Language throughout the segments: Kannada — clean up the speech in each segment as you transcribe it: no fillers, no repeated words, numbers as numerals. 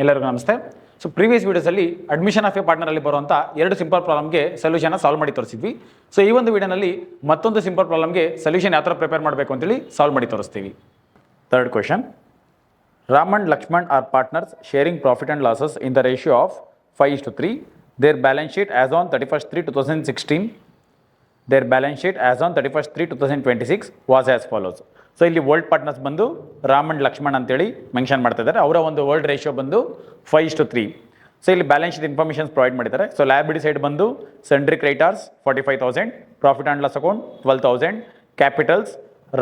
ಎಲ್ಲರಿಗೂ ನಮಸ್ತೆ. ಸೊ ಪ್ರೀವಿಯಸ್ ವೀಡಿಯೋಸಲ್ಲಿ ಅಡ್ಮಿಷನ್ ಆಫ್ ಎ ಪಾರ್ಟ್ನರಲ್ಲಿ ಬರುವಂಥ ಎರಡು ಸಿಂಪಲ್ ಪ್ರಾಬ್ಲಮ್ಗೆ ಸೊಲ್ಯೂಷನ್ ಸಾಲ್ವ್ ಮಾಡಿ ತೋರಿಸಿದ್ವಿ. ಸೊ ಈ ಒಂದು ವೀಡಿಯೋನಲ್ಲಿ ಮತ್ತೊಂದು ಸಿಂಪಲ್ ಪ್ರಾಬ್ಲಮ್ಗೆ ಸೊಲ್ಯೂಷನ್ ಯಾವ ಥರ ಪ್ರಿಪೇರ್ ಮಾಡಬೇಕು ಅಂತೇಳಿ ಸಾಲ್ವ್ ಮಾಡಿ ತೋರಿಸ್ತೀವಿ. Third question, Ram and Lakshman are partners sharing profit and losses in the ratio of 5:3. Their balance sheet as on 31/3/2016. Their balance sheet as on 31/3/2026 was as follows. So ಇಲ್ಲಿ ವರ್ಲ್ಡ್ ಪಾರ್ಟ್ನರ್ಸ್ ಬಂದು ರಾಮ್ ಅಂಡ್ ಲಕ್ಷ್ಮಣ್ ಅಂತೇಳಿ ಮೆನ್ಷನ್ ಮಾಡ್ತಾ ಇದ್ದಾರೆ. ಅವರ ಒಂದು ವರ್ಲ್ಡ್ ರೇಷಿಯೋ ಬಂದು 5:3. ಸೊ ಇಲ್ಲಿ ಬ್ಯಾಲೆನ್ಸ್ ಶೀಟ್ ಇನ್ಫಾರ್ಮೇಷನ್ಸ್ ಪ್ರೊವೈಡ್ ಮಾಡಿದ್ದಾರೆ. ಸೊ ಲಯಬಿಲಿಟಿ ಸೈಡ್ ಬಂದು sundry creditors 45,000, profit and loss account 12,000, capitals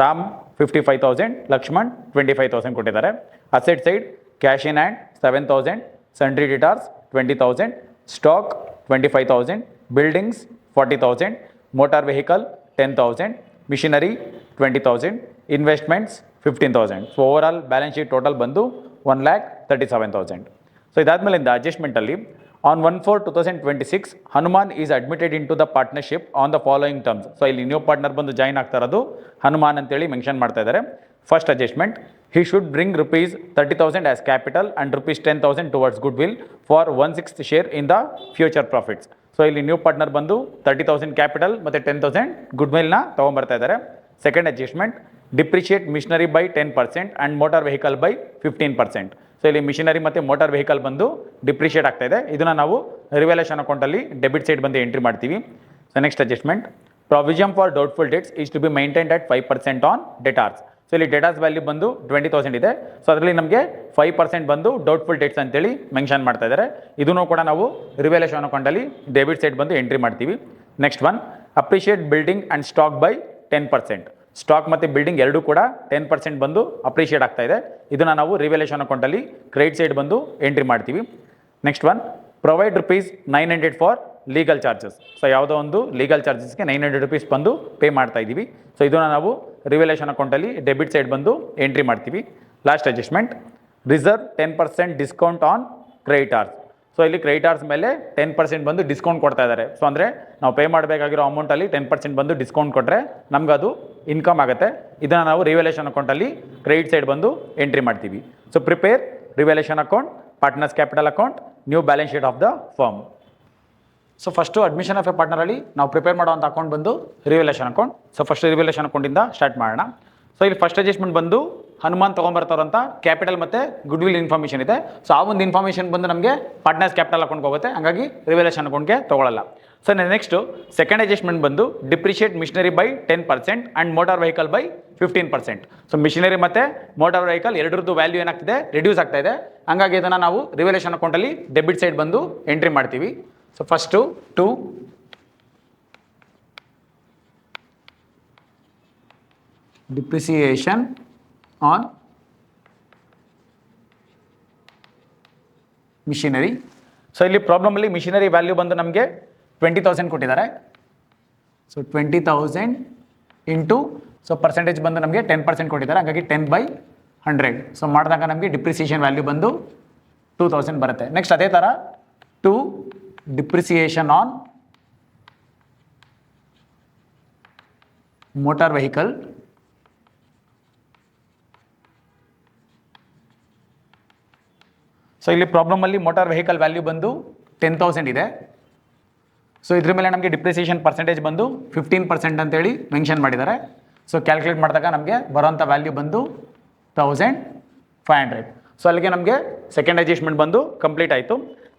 Ram 55,000, Lakshman 25,000 ಕೊಟ್ಟಿದ್ದಾರೆ. Asset side cash in hand 7,000, sundry debtors 20,000, stock 25,000, buildings 40,000, motor vehicle 10,000, machinery 20,000, investments 15,000. So overall balance sheet total ಬಂದು 1,37,000. ಸೊ ಇದಾದಮೇಲಿಂದ ಅಡ್ಜಸ್ಟ್ಮೆಂಟಲ್ಲಿ on 1/4/2026 Hanuman is admitted into the partnership on the following terms. So ಇಲ್ಲಿ ನ್ಯೂ ಪಾರ್ಟ್ನರ್ ಬಂದು ಜಾಯ್ನ್ ಆಗ್ತಾ ಇರೋದು ಹನುಮಾನ್ ಅಂತೇಳಿ ಮೆನ್ಷನ್ ಮಾಡ್ತಾ ಇದ್ದಾರೆ. First adjustment, he should bring rupees 30,000 as capital and rupees 10,000 towards goodwill for 1/6 share in the future profits. So ಇಲ್ಲಿ ನ್ಯೂ ಪಾರ್ಟ್ನರ್ ಬಂದು 30,000 ಕ್ಯಾಪಿಟಲ್ ಮತ್ತು 10,000 ಗುಡ್ವಿಲ್ನ ತೊಗೊಂಬರ್ತಾ ಇದ್ದಾರೆ. Second adjustment, depreciate machinery by 10% and motor vehicle by 15%. So ಇಲ್ಲಿ ಮಿಷನರಿ ಮತ್ತು ಮೋಟಾರ್ ವೆಹಿಕಲ್ ಬಂದು ಡಿಪ್ರಿಷಿಯೇಟ್ ಆಗ್ತಾ ಇದೆ. ಇದನ್ನು ನಾವು ರಿವ್ಯಾಲ್ಯೂಷನ್ ಅಕೌಂಟಲ್ಲಿ ಡೆಬಿಟ್ ಸೈಡ್ ಬಂದು ಎಂಟ್ರಿ ಮಾಡ್ತೀವಿ. So next adjustment, provision for doubtful debts is to be maintained at 5% on debtors. So ಇಲ್ಲಿ ಡೇಟಾಸ್ ವ್ಯಾಲ್ಯೂ ಬಂದು 20,000 ಇದೆ. ಸೊ ಅದರಲ್ಲಿ ನಮಗೆ 5% ಬಂದು ಡೌಟ್ಫುಲ್ ಡೇಟ್ಸ್ ಅಂತೇಳಿ ಮೆನ್ಷನ್ ಮಾಡ್ತಾ ಇದ್ದಾರೆ. ಇದನ್ನು ಕೂಡ ನಾವು ರಿವ್ಯಾಲ್ಯೂಷನ್ ಅಕೌಂಟಲ್ಲಿ ಡೆಬಿಟ್ ಸೈಡ್ ಬಂದು ಎಂಟ್ರಿ ಮಾಡ್ತೀವಿ. Next one, appreciate building and stock by 10%. Stock ಮತ್ತು ಬಿಲ್ಡಿಂಗ್ ಎರಡೂ ಕೂಡ 10% ಬಂದು ಅಪ್ರಿಷಿಯೇಟ್ ಆಗ್ತಾ ಇದೆ. ಇದನ್ನು ನಾವು ರಿವ್ಯಾಲ್ಯೂಷನ್ ಅಕೌಂಟಲ್ಲಿ ಕ್ರೆಡಿಟ್ ಸೈಡ್ ಬಂದು ಎಂಟ್ರಿ ಮಾಡ್ತೀವಿ. Next one, provide ₹900 for legal charges. So ಯಾವುದೋ ಒಂದು ಲೀಗಲ್ ಚಾರ್ಜಸ್ಗೆ ₹900 ಬಂದು ಪೇ ಮಾಡ್ತಾ ಇದ್ದೀವಿ. ಸೊ ಇದನ್ನು ನಾವು ರಿವ್ಯಾಲ್ಯೂಷನ್ ಅಕೌಂಟಲ್ಲಿ ಡೆಬಿಟ್ ಸೈಡ್ ಬಂದು ಎಂಟ್ರಿ ಮಾಡ್ತೀವಿ. Last adjustment, reserve 10% discount on creditors. So ಇಲ್ಲಿ ಕ್ರೆಡಿಟಾರ್ಸ್ ಮೇಲೆ 10% ಬಂದು ಡಿಸ್ಕೌಂಟ್ ಕೊಡ್ತಾ ಇದ್ದಾರೆ. ಸೊ ಅಂದರೆ ನಾವು ಪೇ ಮಾಡಬೇಕಾಗಿರೋ ಅಮೌಂಟಲ್ಲಿ 10% ಬಂದು ಡಿಸ್ಕೌಂಟ್ ಕೊಟ್ಟರೆ ನಮ್ಗೆ ಅದು ಇನ್ಕಮ್ ಆಗುತ್ತೆ. ಇದನ್ನು ನಾವು ರಿವ್ಯಾಲ್ಯೂಷನ್ ಅಕೌಂಟಲ್ಲಿ ಕ್ರೆಡಿಟ್ ಸೈಡ್ ಬಂದು ಎಂಟ್ರಿ ಮಾಡ್ತೀವಿ. So prepare revaluation account, partners capital account, new balance sheet of the firm. So first admission of a ಪಾರ್ಟ್ನರಲ್ಲಿ ನಾವು ಪ್ರಿಪೇರ್ ಮಾಡುವಂಥ ಅಕೌಂಟ್ ಬಂದು revaluation account. So first revaluation ಅಕೌಂಟಿಂದ ಸ್ಟಾರ್ಟ್ ಮಾಡೋಣ. ಸೊ ಇಲ್ಲಿ ಫಸ್ಟ್ ಅಡ್ಜಸ್ಟ್ಮೆಂಟ್ ಬಂದು ಹನುಮಾನ್ ತೊಗೊಂಬರ್ತಾರಂಥ ಕ್ಯಾಪಿಟಲ್ ಮತ್ತು ಗುಡ್ವಿಲ್ ಇನ್ಫಾರ್ಮೇಷನ್ ಇದೆ. ಸೊ ಆ ಒಂದು ಇನ್ಫಾರ್ಮೇಷನ್ ಬಂದು ನಮಗೆ ಪಾರ್ಟ್ನರ್ಸ್ ಕ್ಯಾಪಿಟಲ್ ಅಕೌಂಟ್ಗೆ ಹೋಗುತ್ತೆ, ಹಾಗಾಗಿ ರಿವ್ಯಾಲ್ಯೂಷನ್ ಅಕೌಂಟ್ಗೆ ತೊಗೊಳ್ಳಲ್ಲ. ಸೊ ನೆಕ್ಸ್ಟು ಸೆಕೆಂಡ್ ಅಡ್ಜಸ್ಟ್ಮೆಂಟ್ ಬಂದು depreciate machinery by 10% and motor vehicle by 15%. So machinery ಮತ್ತು ಮೋಟಾರ್ ವೆಹಿಕಲ್ ಎರಡರದ್ದು ವ್ಯಾಲ್ಯೂ ಏನಾಗ್ತಿದೆ, ರಿಡ್ಯೂಸ್ ಆಗ್ತಾ ಇದೆ. ಹಾಗಾಗಿ ಇದನ್ನು ನಾವು ರಿವ್ಯಾಲ್ಯೂಷನ್ ಅಕೌಂಟಲ್ಲಿ ಡೆಬಿಟ್ ಸೈಡ್ ಬಂದು ಎಂಟ್ರಿ ಮಾಡ್ತೀವಿ. So first 2 depreciation on machinery. So ಇಲ್ಲಿ ಪ್ರಾಬ್ಲಮಲ್ಲಿ ಮಿಷಿನರಿ ವ್ಯಾಲ್ಯೂ ಬಂದು ನಮಗೆ 20,000 ಕೊಟ್ಟಿದ್ದಾರೆ. ಸೊ 20,000 ಇಂಟು ಸೊ ಪರ್ಸೆಂಟೇಜ್ ಬಂದು ನಮಗೆ 10% ಕೊಟ್ಟಿದ್ದಾರೆ, ಹಾಗಾಗಿ 10/100. ಸೊ ಮಾಡಿದಾಗ ನಮಗೆ ಡಿಪ್ರಿಸಿಯೇಷನ್ ವ್ಯಾಲ್ಯೂ ಬಂದು 2,000 ಬರುತ್ತೆ. ನೆಕ್ಸ್ಟ್ ಅದೇ ಥರ 2 depreciation on motor vehicle. So ಇಲ್ಲಿ ಪ್ರಾಬ್ಲಮಲ್ಲಿ ಮೋಟಾರ್ ವೆಹಿಕಲ್ ವ್ಯಾಲ್ಯೂ ಬಂದು 10,000 ಇದೆ. ಸೊ ಇದ್ರ ಮೇಲೆ ನಮಗೆ ಡಿಪ್ರಿಸಿಯೇಷನ್ ಪರ್ಸೆಂಟೇಜ್ ಬಂದು 15% ಅಂತೇಳಿ ಮೆನ್ಷನ್ ಮಾಡಿದ್ದಾರೆ. ಸೊ ಕ್ಯಾಲ್ಕುಲೇಟ್ ಮಾಡಿದಾಗ ನಮಗೆ ಬರೋಂಥ ವ್ಯಾಲ್ಯೂ ಬಂದು 1,500. ಸೊ ಅಲ್ಲಿಗೆ ನಮಗೆ ಸೆಕೆಂಡ್ ಅಡ್ಜಸ್ಟ್ಮೆಂಟ್ ಬಂದು ಕಂಪ್ಲೀಟ್ ಆಯಿತು.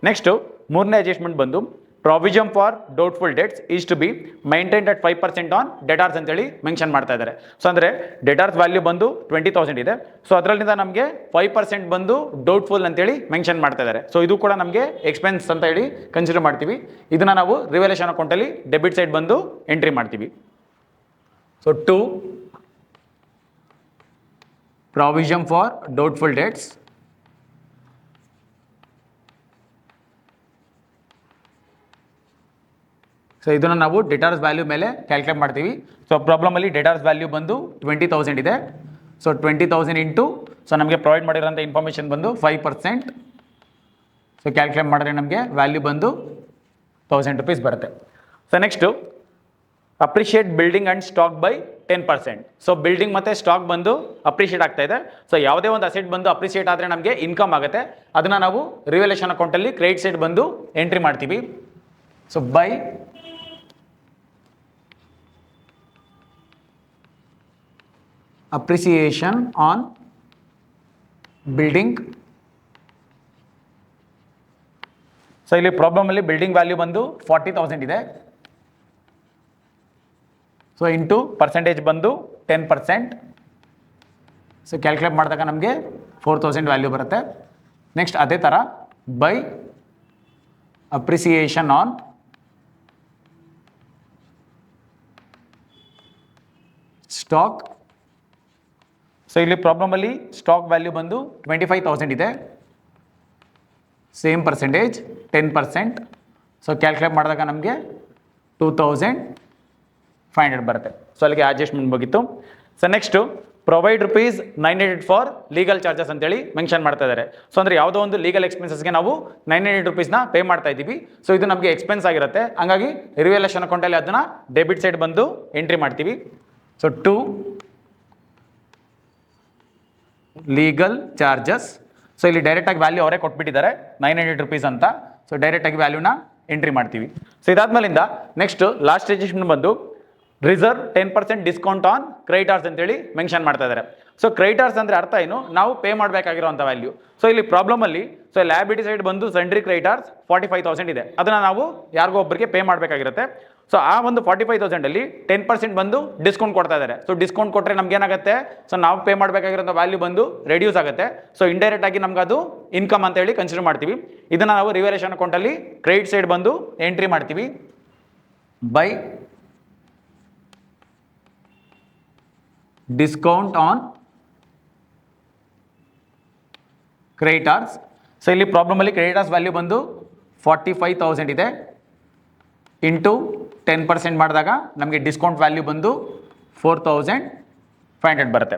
ನೆಕ್ಸ್ಟು ಮೂರನೇ ಅಡ್ಜಸ್ಟ್ಮೆಂಟ್ ಬಂದು provision for doubtful debts is to be maintained at 5% on debtors ಅಂತೇಳಿ ಮೆನ್ಷನ್ ಮಾಡ್ತಾ ಇದ್ದಾರೆ. ಸೊ ಅಂದರೆ ಡೆಟಾರ್ಸ್ ವ್ಯಾಲ್ಯೂ ಬಂದು 20,000 ಇದೆ. ಸೊ ಅದರಲ್ಲಿಂದ ನಮಗೆ 5% ಬಂದು ಡೌಟ್ಫುಲ್ ಅಂತೇಳಿ ಮೆನ್ಷನ್ ಮಾಡ್ತಾ ಇದ್ದಾರೆ. ಸೊ ಇದು ಕೂಡ ನಮಗೆ ಎಕ್ಸ್ಪೆನ್ಸ್ ಅಂತ ಹೇಳಿ ಕನ್ಸಿಡರ್ ಮಾಡ್ತೀವಿ. ಇದನ್ನು ನಾವು ರಿವ್ಯಾಲ್ಯೂಷನ್ ಅಕೌಂಟಲ್ಲಿ ಡೆಬಿಟ್ ಸೈಡ್ ಬಂದು ಎಂಟ್ರಿ ಮಾಡ್ತೀವಿ. So 2 provision for doubtful dates. So ಇದನ್ನು ನಾವು ಡೆಟಾರ್ಸ್ ವ್ಯಾಲ್ಯೂ ಮೇಲೆ ಕ್ಯಾಲ್ಕುಲೇಟ್ ಮಾಡ್ತೀವಿ. ಸೊ ಪ್ರಾಬ್ಲಮಲ್ಲಿ ಡೆಟಾರ್ಸ್ ವ್ಯಾಲ್ಯೂ ಬಂದು 20,000 ಇದೆ. ಸೊ 20,000 ಇಂಟು ಸೊ ನಮಗೆ ಪ್ರೊವೈಡ್ ಮಾಡಿರೋಂಥ ಇನ್ಫಾರ್ಮೇಷನ್ ಬಂದು 5%. ಸೊ ಕ್ಯಾಲ್ಕುಲೇಟ್ ಮಾಡಿದ್ರೆ ನಮಗೆ ವ್ಯಾಲ್ಯೂ ಬಂದು ₹1,000 ಬರುತ್ತೆ. So next appreciate building and stock by 10%. So building ಮತ್ತು ಸ್ಟಾಕ್ ಬಂದು ಅಪ್ರಿಷಿಯೇಟ್ ಆಗ್ತಾ ಇದೆ. ಸೊ ಯಾವುದೇ ಒಂದು ಅಸೆಟ್ ಬಂದು ಅಪ್ರಿಷಿಯೇಟ್ ಆದರೆ ನಮಗೆ ಇನ್ಕಮ್ ಆಗುತ್ತೆ. ಅದನ್ನು ನಾವು ರಿವಲ್ಯೂಷನ್ ಅಕೌಂಟಲ್ಲಿ ಕ್ರೆಡಿಟ್ ಸೈಡ್ ಬಂದು ಎಂಟ್ರಿ ಮಾಡ್ತೀವಿ. So by appreciation on building. So ಇಲ್ಲಿ ಪ್ರಾಬ್ಲಮಲ್ಲಿ ಬಿಲ್ಡಿಂಗ್ ವ್ಯಾಲ್ಯೂ ಬಂದು 40,000 ಇದೆ. ಸೊ ಇಂಟು ಪರ್ಸೆಂಟೇಜ್ ಬಂದು 10%. ಸೊ ಕ್ಯಾಲ್ಕುಲೇಟ್ ಮಾಡಿದಾಗ ನಮಗೆ 4,000 ವ್ಯಾಲ್ಯೂ ಬರುತ್ತೆ. ನೆಕ್ಸ್ಟ್ ಅದೇ ಥರ by appreciation on stock. So ಇಲ್ಲಿ ಪ್ರಾಬ್ಲಮಲ್ಲಿ ಸ್ಟಾಕ್ ವ್ಯಾಲ್ಯೂ ಬಂದು 25,000 ಇದೆ. Same percentage 10%. ಸೊ ಕ್ಯಾಲ್ಕುಲೇಟ್ ಮಾಡಿದಾಗ ನಮಗೆ 2,500 ಬರುತ್ತೆ. ಸೊ ಅಲ್ಲಿಗೆ ಅಡ್ಜಸ್ಟ್ಮೆಂಟ್ ಮುಗಿತ್ತು. So next provide ₹900 for legal charges ಅಂತೇಳಿ ಮೆನ್ಷನ್ ಮಾಡ್ತಾ ಇದ್ದಾರೆ. ಸೊ ಅಂದರೆ ಯಾವುದೋ ಒಂದು ಲೀಗಲ್ ಎಕ್ಸ್ಪೆನ್ಸಸ್ಗೆ ನಾವು ₹900 ಪೇ ಮಾಡ್ತಾ ಇದ್ದೀವಿ. ಸೊ ಇದು ನಮಗೆ ಎಕ್ಸ್ಪೆನ್ಸ್ ಆಗಿರುತ್ತೆ. ಹಂಗಾಗಿ ರಿವ್ಯಾಲ್ಯೂಷನ್ ಅಕೌಂಟಲ್ಲಿ ಅದನ್ನು ಡೆಬಿಟ್ ಸೈಡ್ ಬಂದು ಎಂಟ್ರಿ ಮಾಡ್ತೀವಿ. So to legal charges. So ಇಲ್ಲಿ ಡೈರೆಕ್ಟಾಗಿ ವ್ಯಾಲ್ಯೂ ಅವರೇ ಕೊಟ್ಬಿಟ್ಟಿದ್ದಾರೆ ₹900 ಅಂತ. ಸೊ ಡೈರೆಕ್ಟಾಗಿ ವ್ಯಾಲ್ಯೂನ ಎಂಟ್ರಿ ಮಾಡ್ತೀವಿ. ಸೊ ಇದಾದ್ಮೇಲಿಂದ ನೆಕ್ಸ್ಟ್ ಲಾಸ್ಟ್ ಅಡ್ಜಸ್ಟ್ಮೆಂಟ್ ಬಂದು ರಿಸರ್ವ್ 10% ಡಿಸ್ಕೌಂಟ್ ಆನ್ ಕ್ರೆಡಿಟಾರ್ಸ್ ಅಂತೇಳಿ ಮೆನ್ಷನ್ ಮಾಡ್ತಾ ಇದ್ದಾರೆ. ಸೊ ಕ್ರೆಡಿಟಾರ್ಸ್ ಅಂದರೆ ಅರ್ಥ ಏನು, ನಾವು ಪೇ ಮಾಡಬೇಕಾಗಿರೋಂಥ ವ್ಯಾಲ್ಯೂ. ಸೊ ಇಲ್ಲಿ ಪ್ರಾಬ್ಲಮಲ್ಲಿ ಸೊ ಲ್ಯಾಬಿಲಿಟಿ ಸೈಡ್ ಬಂದು ಸೆಂಡ್ರಿ ಕ್ರೆಡಿಟಾರ್ಸ್ 45,000 ಇದೆ. ಅದನ್ನು ನಾವು ಯಾರಿಗೋ ಒಬ್ಬರಿಗೆ ಪೇ ಮಾಡಬೇಕಾಗಿರುತ್ತೆ. ಸೊ ಆ ಒಂದು 45,000ಅಲ್ಲಿ 10% ಬಂದು ಡಿಸ್ಕೌಂಟ್ ಕೊಡ್ತಾ ಇದ್ದಾರೆ. ಸೊ ಡಿಸ್ಕೌಂಟ್ ಕೊಟ್ಟರೆ ನಮ್ಗೆ ಏನಾಗುತ್ತೆ, ಸೊ ನಾವು ಪೇ ಮಾಡಬೇಕಾಗಿರೋಂಥ ವ್ಯಾಲ್ಯೂ ಬಂದು ರೆಡ್ಯೂಸ್ ಆಗುತ್ತೆ. ಸೊ ಇಂಡೈರೆಕ್ಟ್ ಆಗಿ ನಮ್ಗೆ ಅದು ಇನ್ಕಮ್ ಅಂತೇಳಿ ಕನ್ಸಿಡರ್ ಮಾಡ್ತೀವಿ. ಇದನ್ನು ನಾವು ರಿವ್ಯಾಲ್ಯೂಷನ್ ಅಕೌಂಟಲ್ಲಿ ಕ್ರೆಡಿಟ್ ಸೈಡ್ ಬಂದು ಎಂಟ್ರಿ ಮಾಡ್ತೀವಿ. By discount on creditors. So ಇಲ್ಲಿ ಪ್ರಾಬ್ಲಮಲ್ಲಿ ಕ್ರೆಡಿಟಾರ್ಸ್ ವ್ಯಾಲ್ಯೂ ಬಂದು 45,000 ಇದೆ. ಇಂಟು 10% ಮಾಡಿದಾಗ ನಮಗೆ ಡಿಸ್ಕೌಂಟ್ ವ್ಯಾಲ್ಯೂ ಬಂದು 4,500 ಬರುತ್ತೆ.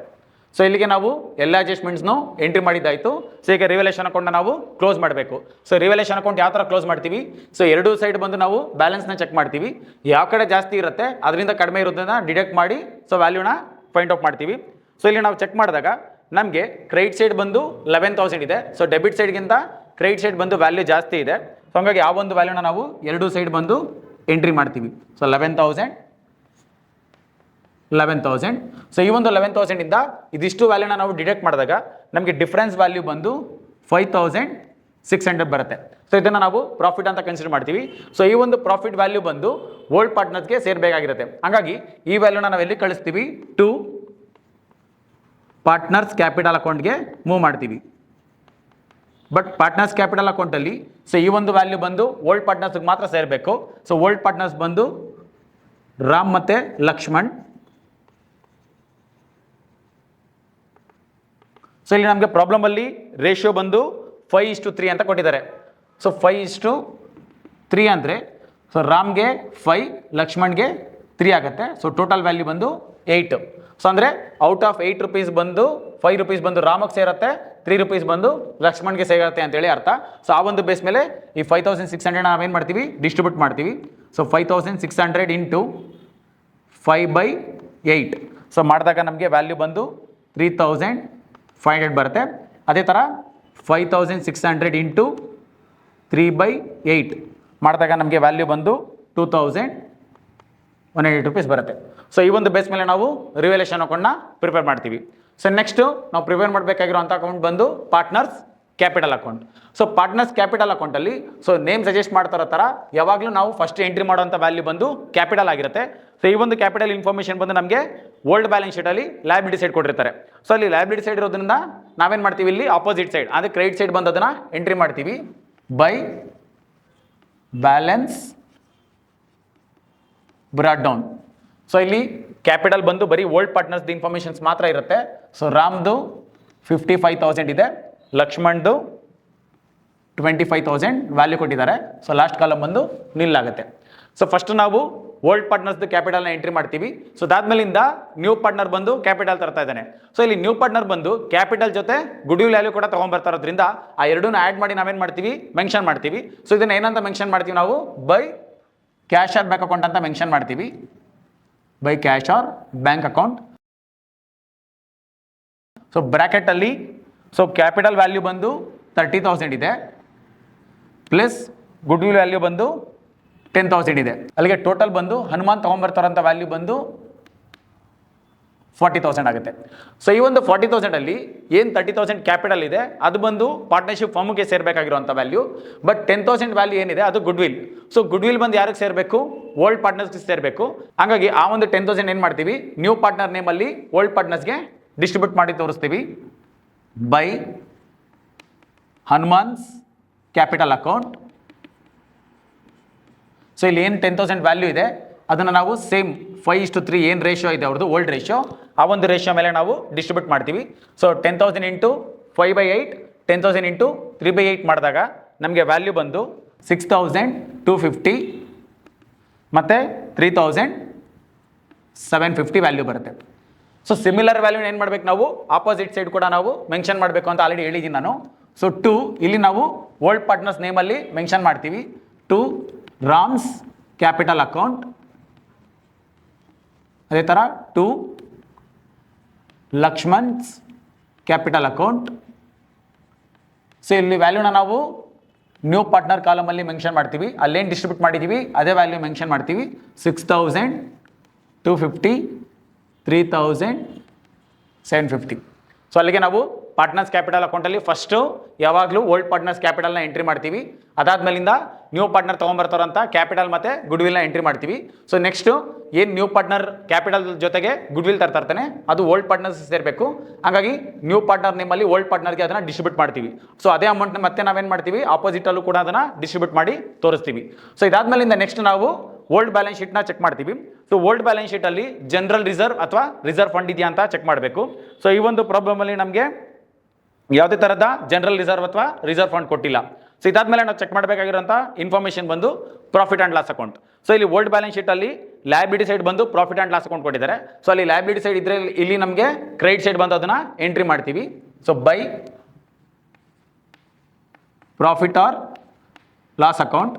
ಸೊ ಇಲ್ಲಿಗೆ ನಾವು ಎಲ್ಲ ಅಡ್ಜಸ್ಟ್ಮೆಂಟ್ಸ್ನು ಎಂಟ್ರಿ ಮಾಡಿದ್ದಾಯಿತು. ಸೊ ಈಗ ರಿವ್ಯಾಲ್ಯೂಷನ್ ಅಕೌಂಟ್ನ ನಾವು ಕ್ಲೋಸ್ ಮಾಡಬೇಕು. ಸೊ ರಿವ್ಯಾಲ್ಯೂಷನ್ ಅಕೌಂಟ್ ಯಾವ ಥರ ಕ್ಲೋಸ್ ಮಾಡ್ತೀವಿ, ಸೊ ಎರಡೂ ಸೈಡ್ ಬಂದು ನಾವು ಬ್ಯಾಲೆನ್ಸ್ನ ಚೆಕ್ ಮಾಡ್ತೀವಿ. ಯಾವ ಕಡೆ ಜಾಸ್ತಿ ಇರುತ್ತೆ ಅದರಿಂದ ಕಡಿಮೆ ಇರೋದನ್ನ ಡಿಡಕ್ಟ್ ಮಾಡಿ ಸೊ ವ್ಯಾಲ್ಯೂನ ಫೈಂಡ್ ಔಟ್ ಮಾಡ್ತೀವಿ. ಸೊ ಇಲ್ಲಿ ನಾವು ಚೆಕ್ ಮಾಡಿದಾಗ ನಮಗೆ ಕ್ರೆಡಿಟ್ ಸೈಡ್ ಬಂದು 11,000 ಇದೆ. ಸೊ ಡೆಬಿಟ್ ಸೈಡ್ಗಿಂತ ಕ್ರೆಡಿಟ್ ಸೈಡ್ ಬಂದು ವ್ಯಾಲ್ಯೂ ಜಾಸ್ತಿ ಇದೆ. ಸೊ ಹಂಗಾಗಿ ಯಾವ ಒಂದು ವ್ಯಾಲ್ಯೂನ ನಾವು ಎರಡೂ ಸೈಡ್ ಬಂದು ಎಂಟ್ರಿ ಮಾಡ್ತೀವಿ. ಸೊ 11,000. ಸೊ ಈ ಒಂದು 11,000ಇಂದ ಇದಿಷ್ಟು ವ್ಯಾಲ್ಯೂನ ನಾವು ಡಿಡಕ್ಟ್ ಮಾಡಿದಾಗ ನಮಗೆ ಡಿಫ್ರೆನ್ಸ್ ವ್ಯಾಲ್ಯೂ ಬಂದು 5,600 ಬರುತ್ತೆ. ಸೊ ಇದನ್ನು ನಾವು ಪ್ರಾಫಿಟ್ ಅಂತ ಕನ್ಸಿಡರ್ ಮಾಡ್ತೀವಿ. ಸೊ ಈ ಒಂದು ಪ್ರಾಫಿಟ್ ವ್ಯಾಲ್ಯೂ ಬಂದು ಓಲ್ಡ್ ಪಾರ್ಟ್ನರ್ಸ್ಗೆ ಸೇರಬೇಕಾಗಿರುತ್ತೆ. ಹಾಗಾಗಿ ಈ ವ್ಯಾಲ್ಯೂನ ನಾವು ಎಲ್ಲಿ ಕಳಿಸ್ತೀವಿ, ಟು ಪಾರ್ಟ್ನರ್ಸ್ ಕ್ಯಾಪಿಟಲ್ ಅಕೌಂಟ್ಗೆ ಮೂವ್ ಮಾಡ್ತೀವಿ. ಬಟ್ ಪಾರ್ಟ್ನರ್ಸ್ ಕ್ಯಾಪಿಟಲ್ ಅಕೌಂಟಲ್ಲಿ ಸೊ ಈ ಒಂದು ವ್ಯಾಲ್ಯೂ ಬಂದು ಓಲ್ಡ್ ಪಾರ್ಟ್ನರ್ಸ್ಗೆ ಮಾತ್ರ ಸೇರಬೇಕು. ಸೊ ಓಲ್ಡ್ ಪಾರ್ಟ್ನರ್ಸ್ ಬಂದು ರಾಮ್ ಮತ್ತು ಲಕ್ಷ್ಮಣ್. ಸೊ ಇಲ್ಲಿ ನಮಗೆ ಪ್ರಾಬ್ಲಮಲ್ಲಿ ರೇಷಿಯೋ ಬಂದು 5:3 ಅಂತ ಕೊಟ್ಟಿದ್ದಾರೆ. ಸೊ 5:3 ಅಂದರೆ ಸೊ ರಾಮ್ಗೆ 5, ಲಕ್ಷ್ಮಣ್ಗೆ 3 ಆಗುತ್ತೆ. ಸೊ ಟೋಟಲ್ ವ್ಯಾಲ್ಯೂ ಬಂದು 8. ಸೊ ಅಂದರೆ ಔಟ್ ಆಫ್ ₹8 ಬಂದು ₹5 ಬಂದು ರಾಮಕ್ಕೆ ಸೇರುತ್ತೆ, ₹3 ಬಂದು ಲಕ್ಷ್ಮಣ್ಗೆ ಸೇರುತ್ತೆ ಅಂತೇಳಿ ಅರ್ಥ. ಸೊ ಆ ಒಂದು ಬೇಸ್ ಮೇಲೆ ಈ 5,600 ನಾವೇನು ಮಾಡ್ತೀವಿ, ಡಿಸ್ಟ್ರಿಬ್ಯೂಟ್ ಮಾಡ್ತೀವಿ. So 5,600 into 5/8. ಸೊ ಮಾಡಿದಾಗ ನಮಗೆ ವ್ಯಾಲ್ಯೂ ಬಂದು 3,500 ಬರುತ್ತೆ. ಅದೇ ಥರ 5,600 ಇಂಟು 3/8 ಮಾಡಿದಾಗ ನಮಗೆ ವ್ಯಾಲ್ಯೂ ಬಂದು ₹2,180 ಬರುತ್ತೆ. ಸೊ ಈ ಒಂದು ಬೇಸ್ ಮೇಲೆ ನಾವು ರಿವ್ಯಾಲ್ಯೂಷನ್ ಅಕೌಂಟ್ನ ಪ್ರಿಪೇರ್ ಮಾಡ್ತೀವಿ. ಸೊ ನೆಕ್ಸ್ಟು ನಾವು ಪ್ರಿಪೇರ್ ಮಾಡಬೇಕಾಗಿರೋಂಥ ಅಕೌಂಟ್ ಬಂದು partners capital account. So partners capital ಅಕೌಂಟಲ್ಲಿ ಸೊ ನೇಮ್ ಸಜೆಸ್ಟ್ ಮಾಡ್ತಾರೋ ಥರ ಯಾವಾಗಲೂ ನಾವು ಫಸ್ಟ್ ಎಂಟ್ರಿ ಮಾಡೋಂಥ ವ್ಯಾಲ್ಯೂ ಬಂದು ಕ್ಯಾಪಿಟಲ್ ಆಗಿರುತ್ತೆ. ಸೊ ಈ ಒಂದು ಕ್ಯಾಪಿಟಲ್ ಇನ್ಫಾರ್ಮೇಷನ್ ಬಂದು ನಮಗೆ ಓಲ್ಡ್ ಬ್ಯಾಲೆನ್ಸ್ ಶೀಟಲ್ಲಿ ಲಯಬಿಲಿಟಿ ಸೈಡ್ ಕೊಟ್ಟಿರ್ತಾರೆ. ಸೊ ಅಲ್ಲಿ ಲಯಬಿಲಿಟಿ ಸೈಡ್ ಇರೋದ್ರಿಂದ ನಾವೇನು ಮಾಡ್ತೀವಿ, ಇಲ್ಲಿ ಆಪೋಸಿಟ್ ಸೈಡ್ ಅಂದರೆ ಕ್ರೆಡಿಟ್ ಸೈಡ್ ಬಂದು ಅದನ್ನು ಎಂಟ್ರಿ ಮಾಡ್ತೀವಿ. By balance brought down. So ಇಲ್ಲಿ ಕ್ಯಾಪಿಟಲ್ ಬಂದು ಬರೀ ಓಲ್ಡ್ ಪಾರ್ಟ್ನರ್ಸ್ ಇನ್ಫಾರ್ಮೇಷನ್ಸ್ ಮಾತ್ರ ಇರುತ್ತೆ. ಸೊ ರಾಮ್ದು 55,000 ಇದೆ, ಲಕ್ಷ್ಮಣ್ದು 25,000 ವ್ಯಾಲ್ಯೂ ಕೊಟ್ಟಿದ್ದಾರೆ. ಸೊ ಲಾಸ್ಟ್ ಕಾಲಮ್ ಬಂದು ನಿಲ್ ಆಗುತ್ತೆ. ಸೊ ಫಸ್ಟ್ ನಾವು ಓಲ್ಡ್ ಪಾರ್ಟ್ನರ್ಸ್ದು ಕ್ಯಾಪಿಟಲ್ನ ಎಂಟ್ರಿ ಮಾಡ್ತೀವಿ. ಸೊ ಅದಾದ್ಮೇಲಿಂದ ನ್ಯೂ ಪಾರ್ಟ್ನರ್ ಬಂದು ಕ್ಯಾಪಿಟಲ್ ತರ್ತಾ ಇದ್ದಾನೆ. ಸೊ ಇಲ್ಲಿ ನ್ಯೂ ಪಾರ್ಟ್ನರ್ ಬಂದು ಕ್ಯಾಪಿಟಲ್ ಜೊತೆ ಗುಡ್ ವಿಲ್ ವ್ಯಾಲ್ಯೂ ಕೂಡ ತೊಗೊಂಡ್ಬರ್ತಾ ಇರೋದ್ರಿಂದ ಆ ಎರಡನ್ನೂ ಆ್ಯಡ್ ಮಾಡಿ ನಾವೇನು ಮಾಡ್ತೀವಿ, ಮೆನ್ಷನ್ ಮಾಡ್ತೀವಿ. ಸೊ ಇದನ್ನು ಏನಂತ ಮೆನ್ಷನ್ ಮಾಡ್ತೀವಿ ನಾವು, by cash or bank account ಅಂತ ಮೆನ್ಷನ್ ಮಾಡ್ತೀವಿ. By cash or bank account. So ಬ್ರ್ಯಾಕೆಟಲ್ಲಿ ಸೊ ಕ್ಯಾಪಿಟಲ್ ವ್ಯಾಲ್ಯೂ ಬಂದು 30,000 ಇದೆ, ಪ್ಲಸ್ ಗುಡ್ ವಿಲ್ ವ್ಯಾಲ್ಯೂ ಬಂದು 10,000 ಇದೆ. ಅಲ್ಲಿಗೆ ಟೋಟಲ್ ಬಂದು ಹನುಮಾನ್ ತೊಗೊಂಬರ್ತಾರಂಥ ವ್ಯಾಲ್ಯೂ ಬಂದು 40,000 ಆಗುತ್ತೆ. ಸೊ ಈ ಒಂದು 40,000 ಅಲ್ಲಿ ಏನು 30,000 ಕ್ಯಾಪಿಟಲ್ ಇದೆ ಅದು ಬಂದು ಪಾರ್ಟ್ನರ್ಶಿಪ್ ಫರ್ಮ್ಗೆ ಸೇರಬೇಕಾಗಿರುವಂಥ ವ್ಯಾಲ್ಯೂ. ಬಟ್ 10,000 ವ್ಯಾಲ್ಯೂ ಏನಿದೆ ಅದು good will. So good will ಬಂದು ಯಾರಿಗೆ ಸೇರಬೇಕು? ಓಲ್ಡ್ ಪಾರ್ಟ್ನರ್ಸ್ಗೆ ಸೇರಬೇಕು. ಹಾಗಾಗಿ ಆ ಒಂದು 10,000 ಏನು ಮಾಡ್ತೀವಿ, ನ್ಯೂ ಪಾರ್ಟ್ನರ್ ನೇಮಲ್ಲಿ ಓಲ್ಡ್ ಪಾರ್ಟ್ನರ್ಸ್ಗೆ ಡಿಸ್ಟ್ರಿಬ್ಯೂಟ್ ಮಾಡಿ ತೋರಿಸ್ತೀವಿ ಬೈ ಹನುಮಾನ್ಸ್ ಕ್ಯಾಪಿಟಲ್ ಅಕೌಂಟ್. ಸೊ ಇಲ್ಲಿ ಏನು 10,000 ವ್ಯಾಲ್ಯೂ ಇದೆ ಅದನ್ನು ನಾವು ಸೇಮ್ 5:3 ಏನು ರೇಷಿಯೋ ಇದೆ ಅವ್ರದ್ದು ಓಲ್ಡ್ ರೇಷಿಯೋ, ಆ ಒಂದು ರೇಷಿಯೋ ಮೇಲೆ ನಾವು ಡಿಸ್ಟ್ರಿಬ್ಯೂಟ್ ಮಾಡ್ತೀವಿ. ಸೊ 10,000 ಇಂಟು 5/8, 10,000 ಇಂಟು 3/8 ಮಾಡಿದಾಗ ನಮಗೆ ವ್ಯಾಲ್ಯೂ ಬಂದು 6,250 ಮತ್ತು 3,750 ವ್ಯಾಲ್ಯೂ ಬರುತ್ತೆ. ಸೊ ಸಿಮಿಲರ್ ವ್ಯಾಲ್ಯೂನ ಏನು ಮಾಡಬೇಕು ನಾವು ಆಪೋಸಿಟ್ ಸೈಡ್ ಕೂಡ ನಾವು ಮೆನ್ಷನ್ ಮಾಡಬೇಕು ಅಂತ ಆಲ್ರೆಡಿ ಹೇಳಿದ್ದೀನಿ ನಾನು. ಸೊ ಟು ಇಲ್ಲಿ ನಾವು ಓಲ್ಡ್ ಪಾರ್ಟ್ನರ್ಸ್ ನೇಮಲ್ಲಿ ಮೆನ್ಷನ್ ಮಾಡ್ತೀವಿ ಟು ರಾಮ್ಸ್ ಕ್ಯಾಪಿಟಲ್ ಅಕೌಂಟ್. ಅದೇ ಥರ ಟು ಲಕ್ಷ್ಮಣ್ಸ್ ಕ್ಯಾಪಿಟಲ್ ಅಕೌಂಟ್. ಸೊ ಇಲ್ಲಿ ವ್ಯಾಲ್ಯೂನ ನಾವು ನ್ಯೂ ಪಾರ್ಟ್ನರ್ ಕಾಲಮಲ್ಲಿ ಮೆನ್ಷನ್ ಮಾಡ್ತೀವಿ, ಅಲ್ಲೇನು ಡಿಸ್ಟ್ರಿಬ್ಯೂಟ್ ಮಾಡಿದ್ದೀವಿ ಅದೇ ವ್ಯಾಲ್ಯೂ ಮೆನ್ಷನ್ ಮಾಡ್ತೀವಿ 6,250, 3,750. ಸೊ ಅಲ್ಲಿಗೆ ನಾವು ಪಾರ್ಟ್ನರ್ಸ್ ಕ್ಯಾಪಿಟಲ್ ಅಕೌಂಟಲ್ಲಿ ಫಸ್ಟು ಯಾವಾಗಲೂ ಓಲ್ಡ್ ಪಾರ್ಟ್ನರ್ಸ್ ಕ್ಯಾಪಿಟಲ್ನ ಎಂಟ್ರಿ ಮಾಡ್ತೀವಿ. ಅದಾದಮೇಲಿಂದ ನ್ಯೂ ಪಾರ್ಟ್ನರ್ ತೊಗೊಂಬರ್ತಾರಂಥ ಕ್ಯಾಪಿಟಲ್ ಮತ್ತು ಗುಡ್ ವಿಲ್ನ ಎಂಟ್ರಿ ಮಾಡ್ತೀವಿ. ಸೊ ನೆಕ್ಸ್ಟು ಏನು ನ್ಯೂ ಪಾರ್ಟ್ನರ್ ಕ್ಯಾಪಿಟಲ್ ಜೊತೆಗೆ ಗುಡ್ ವಿಲ್ ತರ್ತಾನೆ ಅದು ಓಲ್ಡ್ ಪಾರ್ಟ್ನರ್ಸ್ ಸೇರಬೇಕು. ಹಾಗಾಗಿ ನ್ಯೂ ಪಾರ್ಟ್ನರ್ ನೇಮಲ್ಲಿ ಓಲ್ಡ್ ಪಾರ್ಟ್ನರ್ಗೆ ಅದನ್ನು ಡಿಸ್ಟ್ರಿಬ್ಯೂಟ್ ಮಾಡ್ತೀವಿ. ಸೊ ಅದೇ ಅಮೌಂಟ್ನ ಮತ್ತೆ ನಾವೇನು ಮಾಡ್ತೀವಿ ಆಪೋಸಿಟಲ್ಲೂ ಕೂಡ ಅದನ್ನು ಡಿಸ್ಟ್ರಿಬ್ಯೂಟ್ ಮಾಡಿ ತೋರಿಸ್ತೀವಿ. ಸೊ ಇದಾದಮೇಲಿಂದ ನೆಕ್ಸ್ಟ್ ನಾವು ಓಲ್ಡ್ ಬ್ಯಾಲೆನ್ಸ್ ಶೀಟ್ನ ಚೆಕ್ ಮಾಡ್ತೀವಿ. ಸೊ ಓಲ್ಡ್ ಬ್ಯಾಲೆನ್ಸ್ ಶೀಟಲ್ಲಿ ಜನರಲ್ ರಿಸರ್ವ್ ಅಥವಾ ರಿಸರ್ವ್ ಫಂಡ್ ಇದೆಯಾ ಅಂತ ಚೆಕ್ ಮಾಡಬೇಕು. ಸೊ ಈ ಒಂದು ಪ್ರಾಬ್ಲಮಲ್ಲಿ ನಮಗೆ ಯಾವುದೇ ಥರದ ಜನರಲ್ ರಿಸರ್ವ್ ಅಥವಾ ರಿಸರ್ವ್ ಫಂಡ್ ಕೊಟ್ಟಿಲ್ಲ. ಸೊ ಇದಾದ್ಮೇಲೆ ನಾವು ಚೆಕ್ ಮಾಡಬೇಕಾಗಿರೋಂಥ ಇನ್ಫಾರ್ಮೇಷನ್ ಬಂದು profit and loss account. So ಇಲ್ಲಿ ಓಲ್ಡ್ ಬ್ಯಾಲೆನ್ಸ್ ಶೀಟಲ್ಲಿ ಲಯಬಿಲಿಟಿ ಸೈಡ್ ಬಂದು ಪ್ರಾಫಿಟ್ ಆ್ಯಂಡ್ ಲಾಸ್ ಅಕೌಂಟ್ ಕೊಟ್ಟಿದ್ದಾರೆ. ಸೊ ಅಲ್ಲಿ ಲಯಬಿಲಿಟಿ ಸೈಡ್ ಇದ್ರೆ ಇಲ್ಲಿ ನಮಗೆ ಕ್ರೆಡಿಟ್ ಸೈಡ್ ಬಂದು ಅದನ್ನು ಎಂಟ್ರಿ ಮಾಡ್ತೀವಿ. So by profit or loss account.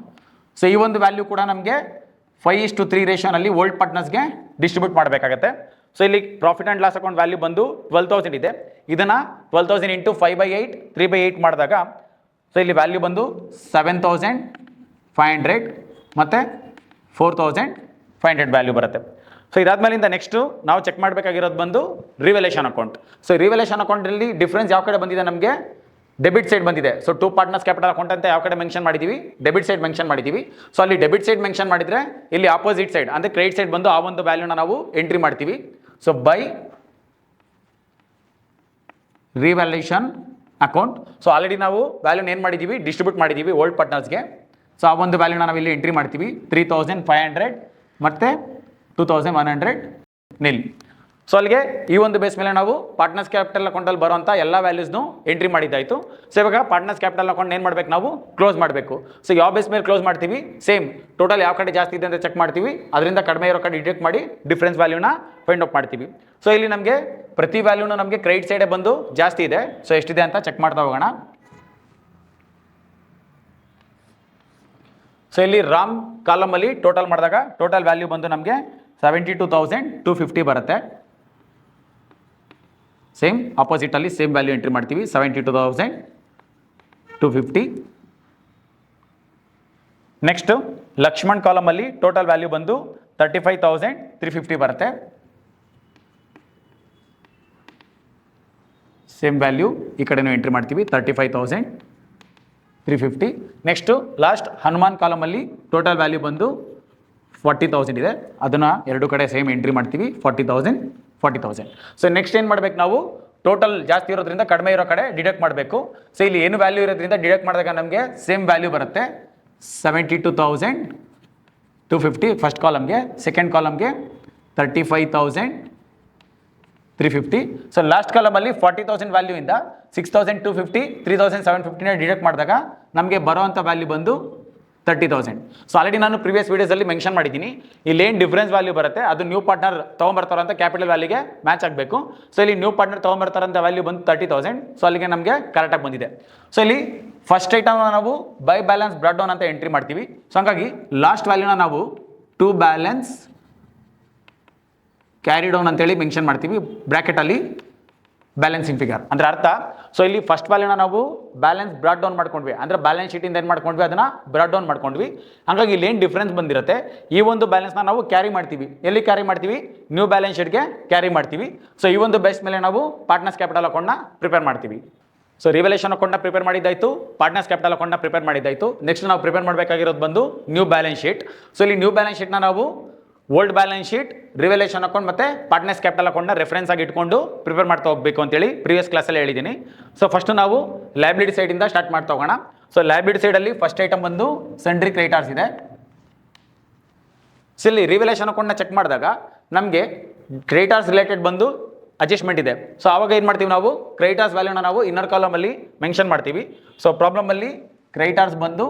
So ಈ ಒಂದು ವ್ಯಾಲ್ಯೂ ಕೂಡ ನಮಗೆ 5:3 ರೇಷಿಯೋನಲ್ಲಿ ಓಲ್ಡ್ ಪಾರ್ಟ್ನರ್ಸ್ಗೆ ಡಿಸ್ಟ್ರಿಬ್ಯೂಟ್ ಮಾಡಬೇಕಾಗತ್ತೆ. ಸೊ ಇಲ್ಲಿ profit and loss account value ಬಂದು 12,000 ಇದೆ. ಇದನ್ನು 12,000 ಇಂಟು 5/8, 3/8 ಮಾಡಿದಾಗ ಸೊ ಇಲ್ಲಿ ವ್ಯಾಲ್ಯೂ ಬಂದು 7,500 ಮತ್ತು 4,500 ವ್ಯಾಲ್ಯೂ ಬರುತ್ತೆ. ಸೊ ಇದಾದ್ಮೇಲಿಂದ ನೆಕ್ಸ್ಟು ನಾವು ಚೆಕ್ ಮಾಡಬೇಕಾಗಿರೋದು ಬಂದು ರಿವೆಲೇಷನ್ ಅಕೌಂಟ್. ಸೊ ರಿವೆಲೇಷನ್ ಅಕೌಂಟಲ್ಲಿ ಡಿಫ್ರೆನ್ಸ್ ಯಾವ ಕಡೆ ಬಂದಿದೆ ನಮಗೆ ಡೆಬಿಟ್ ಸೈಡ್ ಬಂದಿದೆ. So to partners capital account ಅಂತ ಯಾವ ಕಡೆ ಮೆನ್ಷನ್ ಮಾಡಿದ್ದೀವಿ ಡೆಬಿಟ್ ಸೈಡ್ ಮೆನ್ಷನ್ ಮಾಡಿದ್ದೀವಿ. ಸೊ ಅಲ್ಲಿ ಡೆಬಿಟ್ ಸೈಡ್ ಮೆನ್ಷನ್ ಮಾಡಿದರೆ ಇಲ್ಲಿ ಆಪೋಸಿಟ್ ಸೈಡ್ ಅಂದರೆ ಕ್ರೆಡಿಟ್ ಸೈಡ್ ಬಂದು ಆ ಒಂದು ವ್ಯಾಲ್ಯೂನ ನಾವು ಎಂಟ್ರಿ ಮಾಡ್ತೀವಿ. So by revaluation account. So already ನಾವು ವ್ಯಾಲ್ಯೂನ ಏನು ಮಾಡಿದ್ದೀವಿ ಡಿಸ್ಟ್ರಿಬ್ಯೂಟ್ ಮಾಡಿದ್ದೀವಿ ಓಲ್ಡ್ ಪಾರ್ಟ್ನರ್ಸ್ಗೆ. ಸೊ ಆ ಒಂದು ವ್ಯಾಲ್ಯೂನ ನಾವು ಇಲ್ಲಿ ಎಂಟ್ರಿ ಮಾಡ್ತೀವಿ 3,500 ಮತ್ತು 2,100 ನಿಲ್. ಸೊ ಅಲ್ಲಿಗೆ ಈ ಒಂದು ಬೇಸ್ ಮೇಲೆ ನಾವು ಪಾರ್ಟ್ನರ್ಸ್ ಕ್ಯಾಪಿಟಲ್ ಅಕೌಂಟಲ್ಲಿ ಬರುವಂಥ ಎಲ್ಲ ವ್ಯಾಲ್ಯೂಸ್ನು ಎಂಟ್ರಿ ಮಾಡಿದ್ದಾಯಿತು. ಸೊ ಇವಾಗ ಪಾರ್ಟ್ನರ್ಸ್ ಕ್ಯಾಪಿಟಲ್ ಅಕೌಂಟ್ ಏನು ಮಾಡಬೇಕು ನಾವು ಕ್ಲೋಸ್ ಮಾಡಬೇಕು. ಸೊ ಯಾವ ಬೇಸ್ ಮೇಲೆ ಕ್ಲೋಸ್ ಮಾಡ್ತೀವಿ ಸೇಮ್ ಟೋಟಲ್ ಯಾವ ಕಡೆ ಜಾಸ್ತಿ ಇದೆ ಅಂತ ಚೆಕ್ ಮಾಡ್ತೀವಿ, ಅದರಿಂದ ಕಡಿಮೆ ಇರೋ ಕಡೆ ಡಿಟೆಕ್ಟ್ ಮಾಡಿ ಡಿಫ್ರೆನ್ಸ್ ವ್ಯಾಲ್ಯೂನ ಫೈಂಡ್ ಔಟ್ ಮಾಡ್ತೀವಿ. ಸೊ ಇಲ್ಲಿ ನಮಗೆ ಪ್ರತಿ ವ್ಯಾಲ್ಯೂನು ನಮಗೆ ಕ್ರೆಡಿಟ್ ಸೈಡೇ ಬಂದು ಜಾಸ್ತಿ ಇದೆ. ಸೊ ಎಷ್ಟಿದೆ ಅಂತ ಚೆಕ್ ಮಾಡ್ತಾ ಹೋಗೋಣ. ಸೊ ಇಲ್ಲಿ ರಾಮ್ ಕಾಲಮಲ್ಲಿ ಟೋಟಲ್ ಮಾಡಿದಾಗ ಟೋಟಲ್ ವ್ಯಾಲ್ಯೂ ಬಂದು ನಮಗೆ 72,250 ಬರುತ್ತೆ. ಸೇಮ್ ಆಪೋಸಿಟಲ್ಲಿ ಸೇಮ್ ವ್ಯಾಲ್ಯೂ ಎಂಟ್ರಿ ಮಾಡ್ತೀವಿ 72,250. ನೆಕ್ಸ್ಟು ಲಕ್ಷ್ಮಣ್ ಕಾಲಮಲ್ಲಿ ಟೋಟಲ್ ವ್ಯಾಲ್ಯೂ ಬಂದು 35,350 ಬರುತ್ತೆ. ಸೇಮ್ ವ್ಯಾಲ್ಯೂ ಈ ಕಡೆನೂ ಎಂಟ್ರಿ ಮಾಡ್ತೀವಿ 35,350. ನೆಕ್ಸ್ಟು ಲಾಸ್ಟ್ ಹನುಮಾನ್ ಕಾಲಮಲ್ಲಿ ಟೋಟಲ್ ವ್ಯಾಲ್ಯೂ ಬಂದು 40,000 ಇದೆ. ಅದನ್ನು ಎರಡು ಕಡೆ ಸೇಮ್ ಎಂಟ್ರಿ ಮಾಡ್ತೀವಿ 40,000. ಸೊ ನೆಕ್ಸ್ಟ್ ಏನು ಮಾಡಬೇಕು ನಾವು ಟೋಟಲ್ ಜಾಸ್ತಿ ಇರೋದ್ರಿಂದ ಕಡಿಮೆ ಇರೋ ಕಡೆ ಡಿಡಕ್ಟ್ ಮಾಡಬೇಕು. ಸೊ ಇಲ್ಲಿ ಏನು ವ್ಯಾಲ್ಯೂ ಇರೋದ್ರಿಂದ ಡಿಡಕ್ಟ್ ಮಾಡಿದಾಗ ನಮಗೆ ಸೇಮ್ ವ್ಯಾಲ್ಯೂ ಬರುತ್ತೆ 72,250 ಫಸ್ಟ್ ಕಾಲಮ್ಗೆ. ಸೆಕೆಂಡ್ ಕಾಲಮ್ಗೆ 35,350. ಸೊ ಲಾಸ್ಟ್ ಕಾಲಮಲ್ಲಿ 40,000 ವ್ಯಾಲ್ಯೂ ಇಂದ 6,250, 3,750ನ ಡಿಡಕ್ಟ್ ಮಾಡಿದಾಗ ನಮಗೆ ಬರೋವಂಥ ವ್ಯಾಲ್ಯೂ ಬಂದು 30,000. ಸೊ ಆಲ್ರೆಡಿ ನಾನು ಪ್ರೀವಿಯಸ್ ವೀಡಿಯೋಸಲ್ಲಿ ಮೆನ್ಷನ್ ಮಾಡಿದ್ದೀನಿ ಇಲ್ಲೇನು ಡಿಫ್ರೆನ್ಸ್ ವ್ಯಾಲ್ಯೂ ಬರುತ್ತೆ ಅದು ನ್ಯೂ ಪಾರ್ಟ್ನರ್ ತೊಗೊಂಬರ್ತಾರಂತ ಕ್ಯಾಪಿಟಲ್ ವ್ಯಾಲ್ಯೂಗೆ ಮ್ಯಾಚ್ ಆಗಬೇಕು. ಸೊ ಇಲ್ಲಿ ನ್ಯೂ ಪಾರ್ಟ್ನರ್ ತೊಗೊಂಬರ್ತಾರಂಥ ವ್ಯಾಲ್ಯೂ ಬಂದು 30,000. ಸೊ ಅಲ್ಲಿಗೆ ನಮಗೆ ಕರೆಕ್ಟಾಗಿ ಬಂದಿದೆ. ಸೊ ಇಲ್ಲಿ ಫಸ್ಟ್ ಐಟಮ್ನ ನಾವು ಬೈ ಬ್ಯಾಲೆನ್ಸ್ ಬ್ರಾಡ್ ಡೌನ್ ಅಂತ ಎಂಟ್ರಿ ಮಾಡ್ತೀವಿ. ಸೊ ಹಾಗಾಗಿ ಲಾಸ್ಟ್ ವ್ಯಾಲ್ಯೂನ ನಾವು ಟು ಬ್ಯಾಲೆನ್ಸ್ ಕ್ಯಾರಿಡ್ ಆನ್ ಅಂತೇಳಿ ಮೆನ್ಷನ್ ಮಾಡ್ತೀವಿ ಬ್ರ್ಯಾಕೆಟಲ್ಲಿ ಬ್ಯಾಲೆನ್ಸಿಂಗ್ ಫಿಗರ್ ಅಂದರೆ ಅರ್ಥ. ಸೊ ಇಲ್ಲಿ ಫಸ್ಟ್ ವ್ಯಾಲ್ಯೂನ ನಾವು ಬ್ಯಾಲೆನ್ಸ್ ಬ್ರಾಡ್ ಡೌನ್ ಮಾಡ್ಕೊಂಡ್ವಿ, ಅಂದರೆ ಬ್ಯಾಲೆನ್ಸ್ ಶೀಟಿಂದ ಏನು ಮಾಡ್ಕೊಂಡ್ವಿ ಅದನ್ನು ಬ್ರಾಡ್ ಡೌನ್ ಮಾಡ್ಕೊಂಡ್ವಿ. ಹಾಗಾಗಿ ಇಲ್ಲಿ ಏನು ಡಿಫ್ರೆನ್ಸ್ ಬಂದಿರುತ್ತೆ, ಈ ಒಂದು ಬ್ಯಾಲೆನ್ಸ್ನ ನಾವು ಕ್ಯಾರಿ ಮಾಡ್ತೀವಿ. ಎಲ್ಲಿ ಕ್ಯಾರಿ ಮಾಡ್ತೀವಿ? ನ್ಯೂ ಬ್ಯಾಲೆನ್ಸ್ ಶೀಟ್ಗೆ ಕ್ಯಾರಿ ಮಾಡ್ತೀವಿ. ಸೊ ಈ ಒಂದು ಬೇಸ್ ಮೇಲೆ ನಾವು ಪಾರ್ಟ್ನರ್ಸ್ ಕ್ಯಾಪಿಟಲ್ ಅಕೌಂಟ್ನ ಪ್ರಿಪೇರ್ ಮಾಡ್ತೀವಿ. ಸೊ ರಿವಲ್ಯೂಷನ್ ಅಕೌಂಟ್ನ ಪ್ರಿಪೇರ್ ಮಾಡಿದ್ದಾಯಿತು, ಪಾರ್ಟ್ನರ್ಸ್ ಕ್ಯಾಪಿಟಲ್ ಅಕೌಂಟ್ನ ಪ್ರಿಪೇರ್ ಮಾಡಿದ್ದಾಯಿತು. ನೆಕ್ಸ್ಟ್ ನಾವು ಪ್ರಿಪೇರ್ ಮಾಡಬೇಕಾಗಿರೋದು ಬಂದು ನ್ಯೂ ಬ್ಯಾಲೆನ್ಸ್ ಶೀಟ್. ಸೊ ಇಲ್ಲಿ ನ್ಯೂ ಬ್ಯಾಲೆನ್ಸ್ ಶೀಟ್ನ ನಾವು old balance sheet, revolution account ಮತ್ತು ಪಾರ್ಟ್ನರ್ಸ್ ಕ್ಯಾಪಿಟಲ್ ಅಕೌಂಟ್ನ ರೆಫರೆನ್ಸ್ ಆಗಿ ಇಟ್ಕೊಂಡು ಪ್ರಿಪೇರ್ ಮಾಡ್ತಾ ಹೋಗಬೇಕು ಅಂತೇಳಿ ಪ್ರೀವಿಯಸ್ ಕ್ಲಾಸಲ್ಲಿ ಹೇಳಿದ್ದೀನಿ. ಸೊ ಫಸ್ಟ್ ನಾವು ಲಯಬಿಲಿಟಿ ಸೈಡಿಂದ ಸ್ಟಾರ್ಟ್ ಮಾಡ್ತಾ ಹೋಗೋಣ. ಸೊ ಲಯಬಿಲಿಟಿ ಸೈಡಲ್ಲಿ ಫಸ್ಟ್ ಐಟಮ್ ಬಂದು ಸೆಂಡ್ರಿ ಕ್ರೆಡಿಟರ್ಸ್ ಇದೆ. ಸೊ ಇಲ್ಲಿ ರಿವಲ್ಯೂಷನ್ ಅಕೌಂಟ್ನ ಚೆಕ್ ಮಾಡಿದಾಗ ನಮಗೆ ಕ್ರೆಡಿಟರ್ಸ್ ರಿಲೇಟೆಡ್ ಬಂದು ಅಡ್ಜಸ್ಟ್ಮೆಂಟ್ ಇದೆ. ಸೊ ಆವಾಗ ಏನು ಮಾಡ್ತೀವಿ ನಾವು ಕ್ರೆಡಿಟರ್ಸ್ ವ್ಯಾಲ್ಯೂನ ನಾವು ಇನ್ನರ್ ಕಾಲಮಲ್ಲಿ ಮೆನ್ಷನ್ ಮಾಡ್ತೀವಿ. ಸೊ ಪ್ರಾಬ್ಲಮಲ್ಲಿ ಕ್ರೆಡಿಟರ್ಸ್ ಬಂದು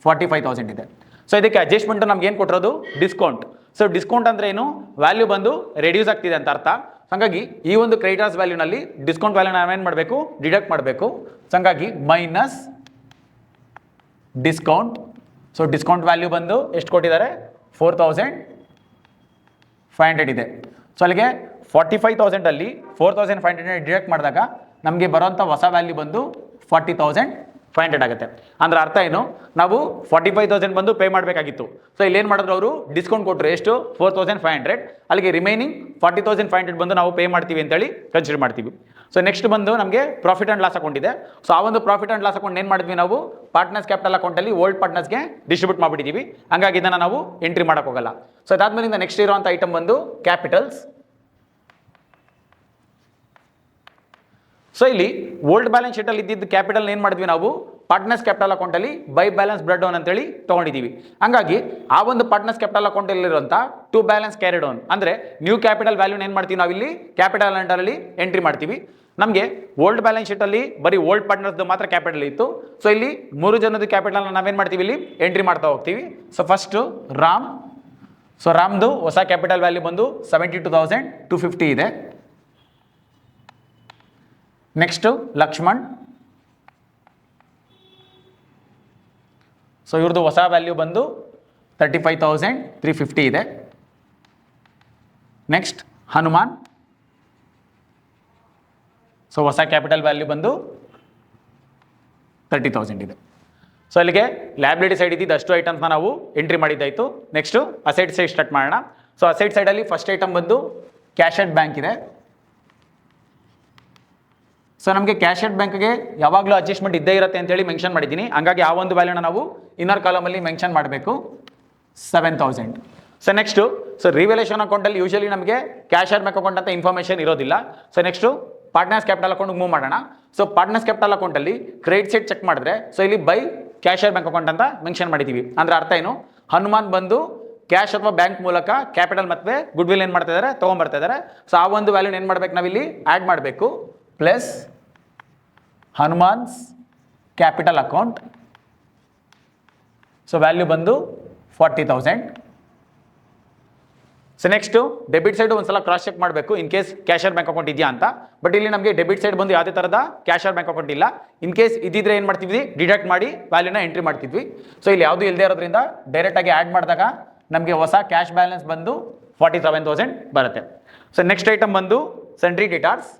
45,000 ಇದೆ. ಸೊ ಇದಕ್ಕೆ ಅಡ್ಜಸ್ಟ್ಮೆಂಟು ನಮ್ಗೆ ಏನು ಕೊಟ್ಟಿರೋದು? ಡಿಸ್ಕೌಂಟ್. ಸೊ ಡಿಸ್ಕೌಂಟ್ ಅಂದರೆ ಏನು? ವ್ಯಾಲ್ಯೂ ಬಂದು ರೆಡ್ಯೂಸ್ ಆಗ್ತಿದೆ ಅಂತ ಅರ್ಥ. ಹಾಗಾಗಿ ಈ ಒಂದು ಕ್ರೆಡಿಟರ್ಸ್ ವ್ಯಾಲ್ಯೂನಲ್ಲಿ ಡಿಸ್ಕೌಂಟ್ ವ್ಯಾಲ್ಯೂನ ನಾವೇನು ಮಾಡಬೇಕು? ಡಿಡಕ್ಟ್ ಮಾಡಬೇಕು. ಸೊ ಹಾಗಾಗಿ minus discount. So discount value ಬಂದು ಎಷ್ಟು ಕೊಟ್ಟಿದ್ದಾರೆ? 4,500 ಇದೆ. ಸೊ ಅಲ್ಲಿಗೆ 45,000ಅಲ್ಲಿ 4,500 ಡಿಡಕ್ಟ್ ಮಾಡಿದಾಗ ನಮಗೆ ಬರೋಂಥ ಹೊಸ ವ್ಯಾಲ್ಯೂ ಬಂದು 40,500 ಆಗುತ್ತೆ. ಅಂದ್ರೆ ಅರ್ಥ ಏನು? ನಾವು 45,000 ಬಂದು ಪೇ ಮಾಡಬೇಕಾಗಿತ್ತು. ಸೊ ಇಲ್ಲಿ ಏನು ಮಾಡಿದ್ರು ಅವರು? ಡಿಸ್ಕೌಂಟ್ ಕೊಟ್ಟರು. ಎಷ್ಟು? 4,500. ಅಲ್ಲಿಗೆ ರಿಮೈನಿಂಗ್ 40,500 ಬಂದು ನಾವು ಪೇ ಮಾಡ್ತೀವಿ ಅಂತೇಳಿ ಕನ್ಸಿಡರ್ ಮಾಡ್ತೀವಿ. ಸೊ ನೆಕ್ಸ್ಟ್ ಬಂದು ನಮಗೆ ಪ್ರಾಫಿಟ್ ಆ್ಯಂಡ್ ಲಾಸ್ ಅಕೌಂಟ್ ಇದೆ. ಸೊ ಆ ಒಂದು ಪ್ರಾಫಿಟ್ ಆ್ಯಂಡ್ ಲಾಸ್ ಅಕೌಂಟ್ ಏನು ಮಾಡಿದ್ವಿ ನಾವು? ಪಾರ್ಟ್ನರ್ಸ್ ಕ್ಯಾಪಿಟಲ್ ಅಕೌಂಟಲ್ಲಿ ಓಲ್ಡ್ ಪಾರ್ಟ್ನರ್ಸ್ಗೆ ಡಿಸ್ಟ್ರಿಬ್ಯೂಟ್ ಮಾಡಿಬಿಟ್ಟಿದ್ದೀವಿ. ಹಂಗಾಗಿ ಇದನ್ನು ನಾವು ಎಂಟ್ರಿ ಮಾಡೋಕೆ ಹೋಗಲ್ಲ. ಸೊ ಅದಾದ್ಮೇಲಿಂದ ನೆಕ್ಸ್ಟ್ ಇರುವಂಥ ಐಟಮ್ ಬಂದು ಕ್ಯಾಪಿಟಲ್ಸ್. ಸೊ ಇಲ್ಲಿ ಓಲ್ಡ್ ಬ್ಯಾಲೆನ್ಸ್ ಶೀಟಲ್ಲಿ ಇದ್ದಿದ್ದು ಕ್ಯಾಪಿಟಲ್ ಏನು ಮಾಡಿದ್ವಿ ನಾವು? ಪಾರ್ಟ್ನರ್ಸ್ ಕ್ಯಾಪಿಟಲ್ ಅಕೌಂಟಲ್ಲಿ ಬೈ ಬ್ಯಾಲೆನ್ಸ್ ಬ್ರೆಡ್ ಡೌನ್ ಅಂತೇಳಿ ತೊಗೊಂಡಿದ್ದೀವಿ. ಹಂಗಾಗಿ ಆ ಒಂದು ಪಾರ್ಟ್ನರ್ಸ್ ಕ್ಯಾಪಿಟಲ್ ಅಕೌಂಟಲ್ಲಿರುವಂಥ ಟು ಬ್ಯಾಲೆನ್ಸ್ ಕ್ಯಾರಿಡ್ ಆನ್ ಅಂದರೆ ನ್ಯೂ ಕ್ಯಾಪಿಟಲ್ ವ್ಯಾಲ್ಯೂನ ಏನು ಮಾಡ್ತೀವಿ ನಾವು? ಇಲ್ಲಿ ಕ್ಯಾಪಿಟಲ್ ಅಂಡರಲ್ಲಿ ಎಂಟ್ರಿ ಮಾಡ್ತೀವಿ. ನಮಗೆ ಓಲ್ಡ್ ಬ್ಯಾಲೆನ್ಸ್ ಶೀಟಲ್ಲಿ ಬರೀ ಓಲ್ಡ್ ಪಾರ್ಟ್ನರ್ಸ್ದು ಮಾತ್ರ ಕ್ಯಾಪಿಟಲ್ ಇತ್ತು. ಸೊ ಇಲ್ಲಿ 3 ಜನದ ಕ್ಯಾಪಿಟಲ್ನ ನಾವೇನು ಮಾಡ್ತೀವಿ? ಇಲ್ಲಿ ಎಂಟ್ರಿ ಮಾಡ್ತಾ ಹೋಗ್ತೀವಿ. So first Ram. ಸೊ ರಾಮ್ದು ಹೊಸ ಕ್ಯಾಪಿಟಲ್ ವ್ಯಾಲ್ಯೂ ಬಂದು 72,250 ಇದೆ. ನೆಕ್ಸ್ಟು ಲಕ್ಷ್ಮಣ್. ಸೊ ಇವ್ರದ್ದು ಹೊಸ ವ್ಯಾಲ್ಯೂ ಬಂದು 35,350 ಇದೆ. ನೆಕ್ಸ್ಟ್ ಹನುಮಾನ್. ಸೊ ಹೊಸ ಕ್ಯಾಪಿಟಲ್ ವ್ಯಾಲ್ಯೂ ಬಂದು 30,000 ಇದೆ. ಸೊ ಅಲ್ಲಿಗೆ ಲಯಬಿಲಿಟಿ ಸೈಡ್ ಇದ್ದಿದ್ದು ಅಷ್ಟು ಐಟಮ್ಸ್ನ ನಾವು ಎಂಟ್ರಿ ಮಾಡಿದ್ದಾಯಿತು. ನೆಕ್ಸ್ಟು ಅಸೆಟ್ ಸೈಡ್ ಸ್ಟಾರ್ಟ್ ಮಾಡೋಣ. ಸೊ ಅಸೆಟ್ ಸೈಡಲ್ಲಿ ಫಸ್ಟ್ ಐಟಮ್ ಬಂದು ಕ್ಯಾಶ್ ಅಟ್ ಬ್ಯಾಂಕ್ ಇದೆ. ಸೊ ನಮಗೆ ಕ್ಯಾಶ್ ಅಟ್ ಬ್ಯಾಂಕ್ಗೆ ಯಾವಾಗಲೂ ಅಡ್ಜಸ್ಟ್ಮೆಂಟ್ ಇದ್ದೇ ಇರುತ್ತೆ ಅಂತೇಳಿ ಮೆನ್ಷನ್ ಮಾಡಿದ್ದೀನಿ. ಹಂಗಾಗಿ ಆ ಒಂದು ವ್ಯಾಲ್ಯೂನ ನಾವು ಇನ್ನರ್ ಕಾಲಮಲ್ಲಿ ಮೆನ್ಷನ್ ಮಾಡಬೇಕು, 7,000. ಸೊ ನೆಕ್ಸ್ಟು ರಿವಲ್ಯೂಷನ್ ಅಕೌಂಟಲ್ಲಿ ಯೂಶಲಿ ನಮಗೆ ಕ್ಯಾಶ್ ಅಟ್ ಬ್ಯಾಂಕ್ ಅಕೌಂಟ್ ಅಂತ ಇನ್ಫಾರ್ಮೇಷನ್ ಇರೋದಿಲ್ಲ. So next partners capital account move ಮಾಡೋಣ. ಸೊ ಪಾರ್ಟ್ನರ್ಸ್ ಕ್ಯಾಪಿಟಲ್ ಅಕೌಂಟಲ್ಲಿ ಕ್ರೆಡಿಟ್ ಸೈಡ್ ಚೆಕ್ ಮಾಡಿದ್ರೆ ಸೊ ಇಲ್ಲಿ by cash at bank account ಅಂತ ಮೆನ್ಷನ್ ಮಾಡಿದ್ದೀವಿ. ಅಂದರೆ ಅರ್ಥ ಏನು? ಹನುಮಾನ್ ಬಂದು ಕ್ಯಾಶ್ ಅಥವಾ ಬ್ಯಾಂಕ್ ಮೂಲಕ ಕ್ಯಾಪಿಟಲ್ ಮತ್ತು ಗುಡ್ ವಿಲ್ ಏನು ಮಾಡ್ತಾ ಇದ್ದಾರೆ? ತೊಗೊಂಬರ್ತಾ ಇದ್ದಾರೆ. ಸೊ ಆ ಒಂದು ವ್ಯಾಲ್ಯೂನ ಏನು ಮಾಡಬೇಕು? ನಾವಿಲ್ಲಿ ಆ್ಯಡ್ ಮಾಡಬೇಕು. Plus Hanuman's capital account. So value ಬಂದು 40,000. ಸೊ ನೆಕ್ಸ್ಟು ಡೆಬಿಟ್ ಸೈಡ್ ಒಂದ್ಸಲ ಕ್ರಾಸ್ ಚೆಕ್ ಮಾಡಬೇಕು in case cash or bank account ಇದೆಯಾ ಅಂತ. ಬಟ್ ಇಲ್ಲಿ ನಮಗೆ ಡೆಬಿಟ್ ಸೈಡ್ ಬಂದು ಯಾವುದೇ ಥರದ ಕ್ಯಾಶರ್ ಬ್ಯಾಂಕ್ ಅಕೌಂಟ್ ಇಲ್ಲ. ಇನ್ ಕೇಸ್ ಇದ್ದಿದ್ರೆ ಏನು ಮಾಡ್ತಿದ್ವಿ? ಡಿಡಕ್ಟ್ ಮಾಡಿ ವ್ಯಾಲ್ಯೂನ ಎಂಟ್ರಿ ಮಾಡ್ತಿದ್ವಿ. ಸೊ ಇಲ್ಲಿ ಯಾವುದೂ ಇಲ್ಲದೆ ಇರೋದ್ರಿಂದ ಡೈರೆಕ್ಟಾಗಿ ಆ್ಯಡ್ ಮಾಡಿದಾಗ ನಮಗೆ ಹೊಸ ಕ್ಯಾಶ್ ಬ್ಯಾಲೆನ್ಸ್ ಬಂದು 47,000 ಬರುತ್ತೆ. ಸೊ ನೆಕ್ಸ್ಟ್ ಐಟಮ್ ಬಂದು ಸೆಂಟ್ರಿ ಡಿಟಾರ್ಸ್.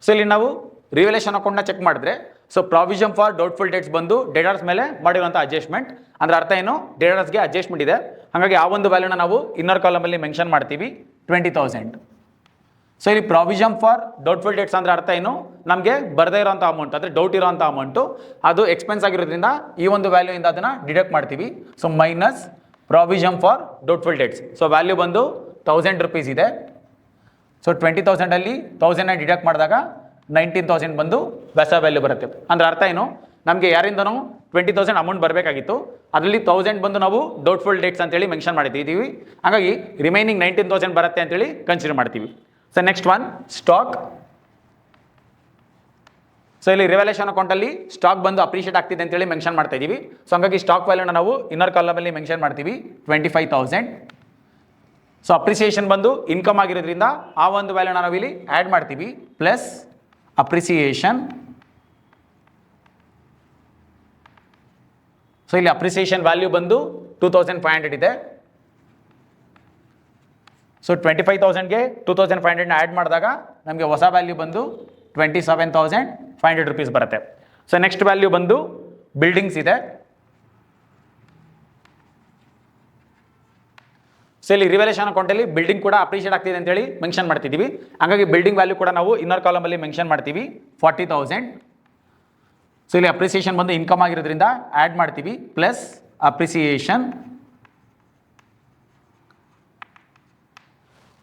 ಸೊ ಇಲ್ಲಿ ನಾವು ರಿವಲ್ಯೂಷನ್ ಅಕೌಂಟ್ನ ಚೆಕ್ ಮಾಡಿದ್ರೆ so provision for doubtful dates ಬಂದು ಡೇಟಾರ್ಸ್ ಮೇಲೆ ಮಾಡಿರುವಂಥ ಅಡ್ಜಸ್ಟ್ಮೆಂಟ್. ಅಂದರೆ ಅರ್ಥ ಏನು? ಡೇಟಾರ್ಸ್ಗೆ ಅಡ್ಜಸ್ಟ್ಮೆಂಟ್ ಇದೆ. ಹಾಗಾಗಿ ಆ ಒಂದು ವ್ಯಾಲ್ಯೂನ ನಾವು ಇನ್ನರ್ ಕಾಲಮಲ್ಲಿ ಮೆನ್ಷನ್ ಮಾಡ್ತೀವಿ, 20,000. ಸೊ ಇಲ್ಲಿ ಪ್ರಾವಿಷನ್ ಫಾರ್ ಡೌಟ್ಫುಲ್ ಡೇಟ್ಸ್ ಅಂದರೆ ಅರ್ಥ ಏನು? ನಮಗೆ ಬರದೇ ಇರೋಂಥ ಅಮೌಂಟ್ ಅಂದರೆ ಡೌಟ್ ಇರೋಂಥ ಅಮೌಂಟು ಅದು ಎಕ್ಸ್ಪೆನ್ಸ್ ಆಗಿರೋದ್ರಿಂದ ಈ ಒಂದು ವ್ಯಾಲ್ಯೂಯಿಂದ ಅದನ್ನು ಡಿಡಕ್ಟ್ ಮಾಡ್ತೀವಿ. So minus provision for doubtful dates. So value ಬಂದು 1,000 rupees ಇದೆ. ಸೊ 20,000ಅಲ್ಲಿ 1,000ನ ಡಿಡಕ್ಟ್ ಮಾಡಿದಾಗ 19,000 ಬಂದು ಹೊಸ ವ್ಯಾಲ್ಯೂ ಬರುತ್ತೆ. ಅಂದರೆ ಅರ್ಥ ಏನು? ನಮಗೆ ಯಾರಿಂದನೂ 20,000 ಅಮೌಂಟ್ ಬರಬೇಕಾಗಿತ್ತು, ಅದರಲ್ಲಿ 1,000 ಬಂದು ನಾವು ಡೌಟ್ಫುಲ್ ಡೇಟ್ಸ್ ಅಂತೇಳಿ ಮೆನ್ಷನ್ ಮಾಡಿದ್ದೀವಿ. ಹಾಗಾಗಿ ರಿಮೈನಿಂಗ್ 19,000 ಬರುತ್ತೆ ಅಂತೇಳಿ ಕನ್ಸಿಡರ್ ಮಾಡ್ತೀವಿ. So next one stock. So ಇಲ್ಲಿ ರಿವಲ್ಯೂಷನ್ ಅಕೌಂಟಲ್ಲಿ ಸ್ಟಾಕ್ ಬಂದು ಅಪ್ರಿಷಿಯೇಟ್ ಆಗ್ತಿದೆ ಅಂತೇಳಿ ಮೆನ್ಷನ್ ಮಾಡ್ತಾ ಇದ್ದೀವಿ. ಸೊ ಹಾಗಾಗಿ ಸ್ಟಾಕ್ ವ್ಯಾಲ್ಯೂನ ನಾವು ಇನ್ನರ್ ಕಾಲಮಲ್ಲಿ ಮೆನ್ಷನ್ ಮಾಡ್ತೀವಿ, 25,000. ಸೊ ಅಪ್ರಿಸಿಯೇಷನ್ ಬಂದು ಇನ್ಕಮ್ ಆಗಿರೋದ್ರಿಂದ ಆ ಒಂದು ವ್ಯಾಲ್ಯೂನ ನಾವು ಇಲ್ಲಿ ಆ್ಯಡ್ ಮಾಡ್ತೀವಿ, ಪ್ಲಸ್ ಅಪ್ರಿಸಿಯೇಷನ್. ಸೊ ಇಲ್ಲಿ ಅಪ್ರಿಸಿಯೇಷನ್ ವ್ಯಾಲ್ಯೂ ಬಂದು 2500 ಇದೆ. ಸೊ 25,000ಗೆ 2500ನ ಆ್ಯಡ್ ಮಾಡಿದಾಗ ನಮಗೆ ಹೊಸ ವ್ಯಾಲ್ಯೂ ಬಂದು 27,500 ರುಪೀಸ್ ಬರುತ್ತೆ. ಸೊ ನೆಕ್ಸ್ಟ್ ವ್ಯಾಲ್ಯೂ ಬಂದು ಬಿಲ್ಡಿಂಗ್ಸ್ ಇದೆ. ಸೊ ಇಲ್ಲಿ ರಿವಲ್ಯೂಷನ್ ಅಕೌಂಟಲ್ಲಿ ಬಿಲ್ಡಿಂಗ್ ಕೂಡ ಅಪ್ರಿಷಿಯೇಟ್ ಆಗ್ತಿದೆ ಅಂತೇಳಿ ಮೆನ್ಷನ್ ಮಾಡ್ತಿದ್ದೀವಿ. ಹಾಗಾಗಿ ಬಿಲ್ಡಿಂಗ್ ವ್ಯಾಲ್ಯೂ ಕೂಡ ನಾವು ಇನ್ನರ್ ಕಾಲಮಲ್ಲಿ ಮೆನ್ಷನ್ ಮಾಡ್ತೀವಿ 40,000. ಸೊ ಇಲ್ಲಿ ಅಪ್ರಿಸಿಯೇಷನ್ ಬಂದು ಇನ್ಕಮ್ ಆಗಿರೋದ್ರಿಂದ ಆ್ಯಡ್ ಮಾಡ್ತೀವಿ plus appreciation.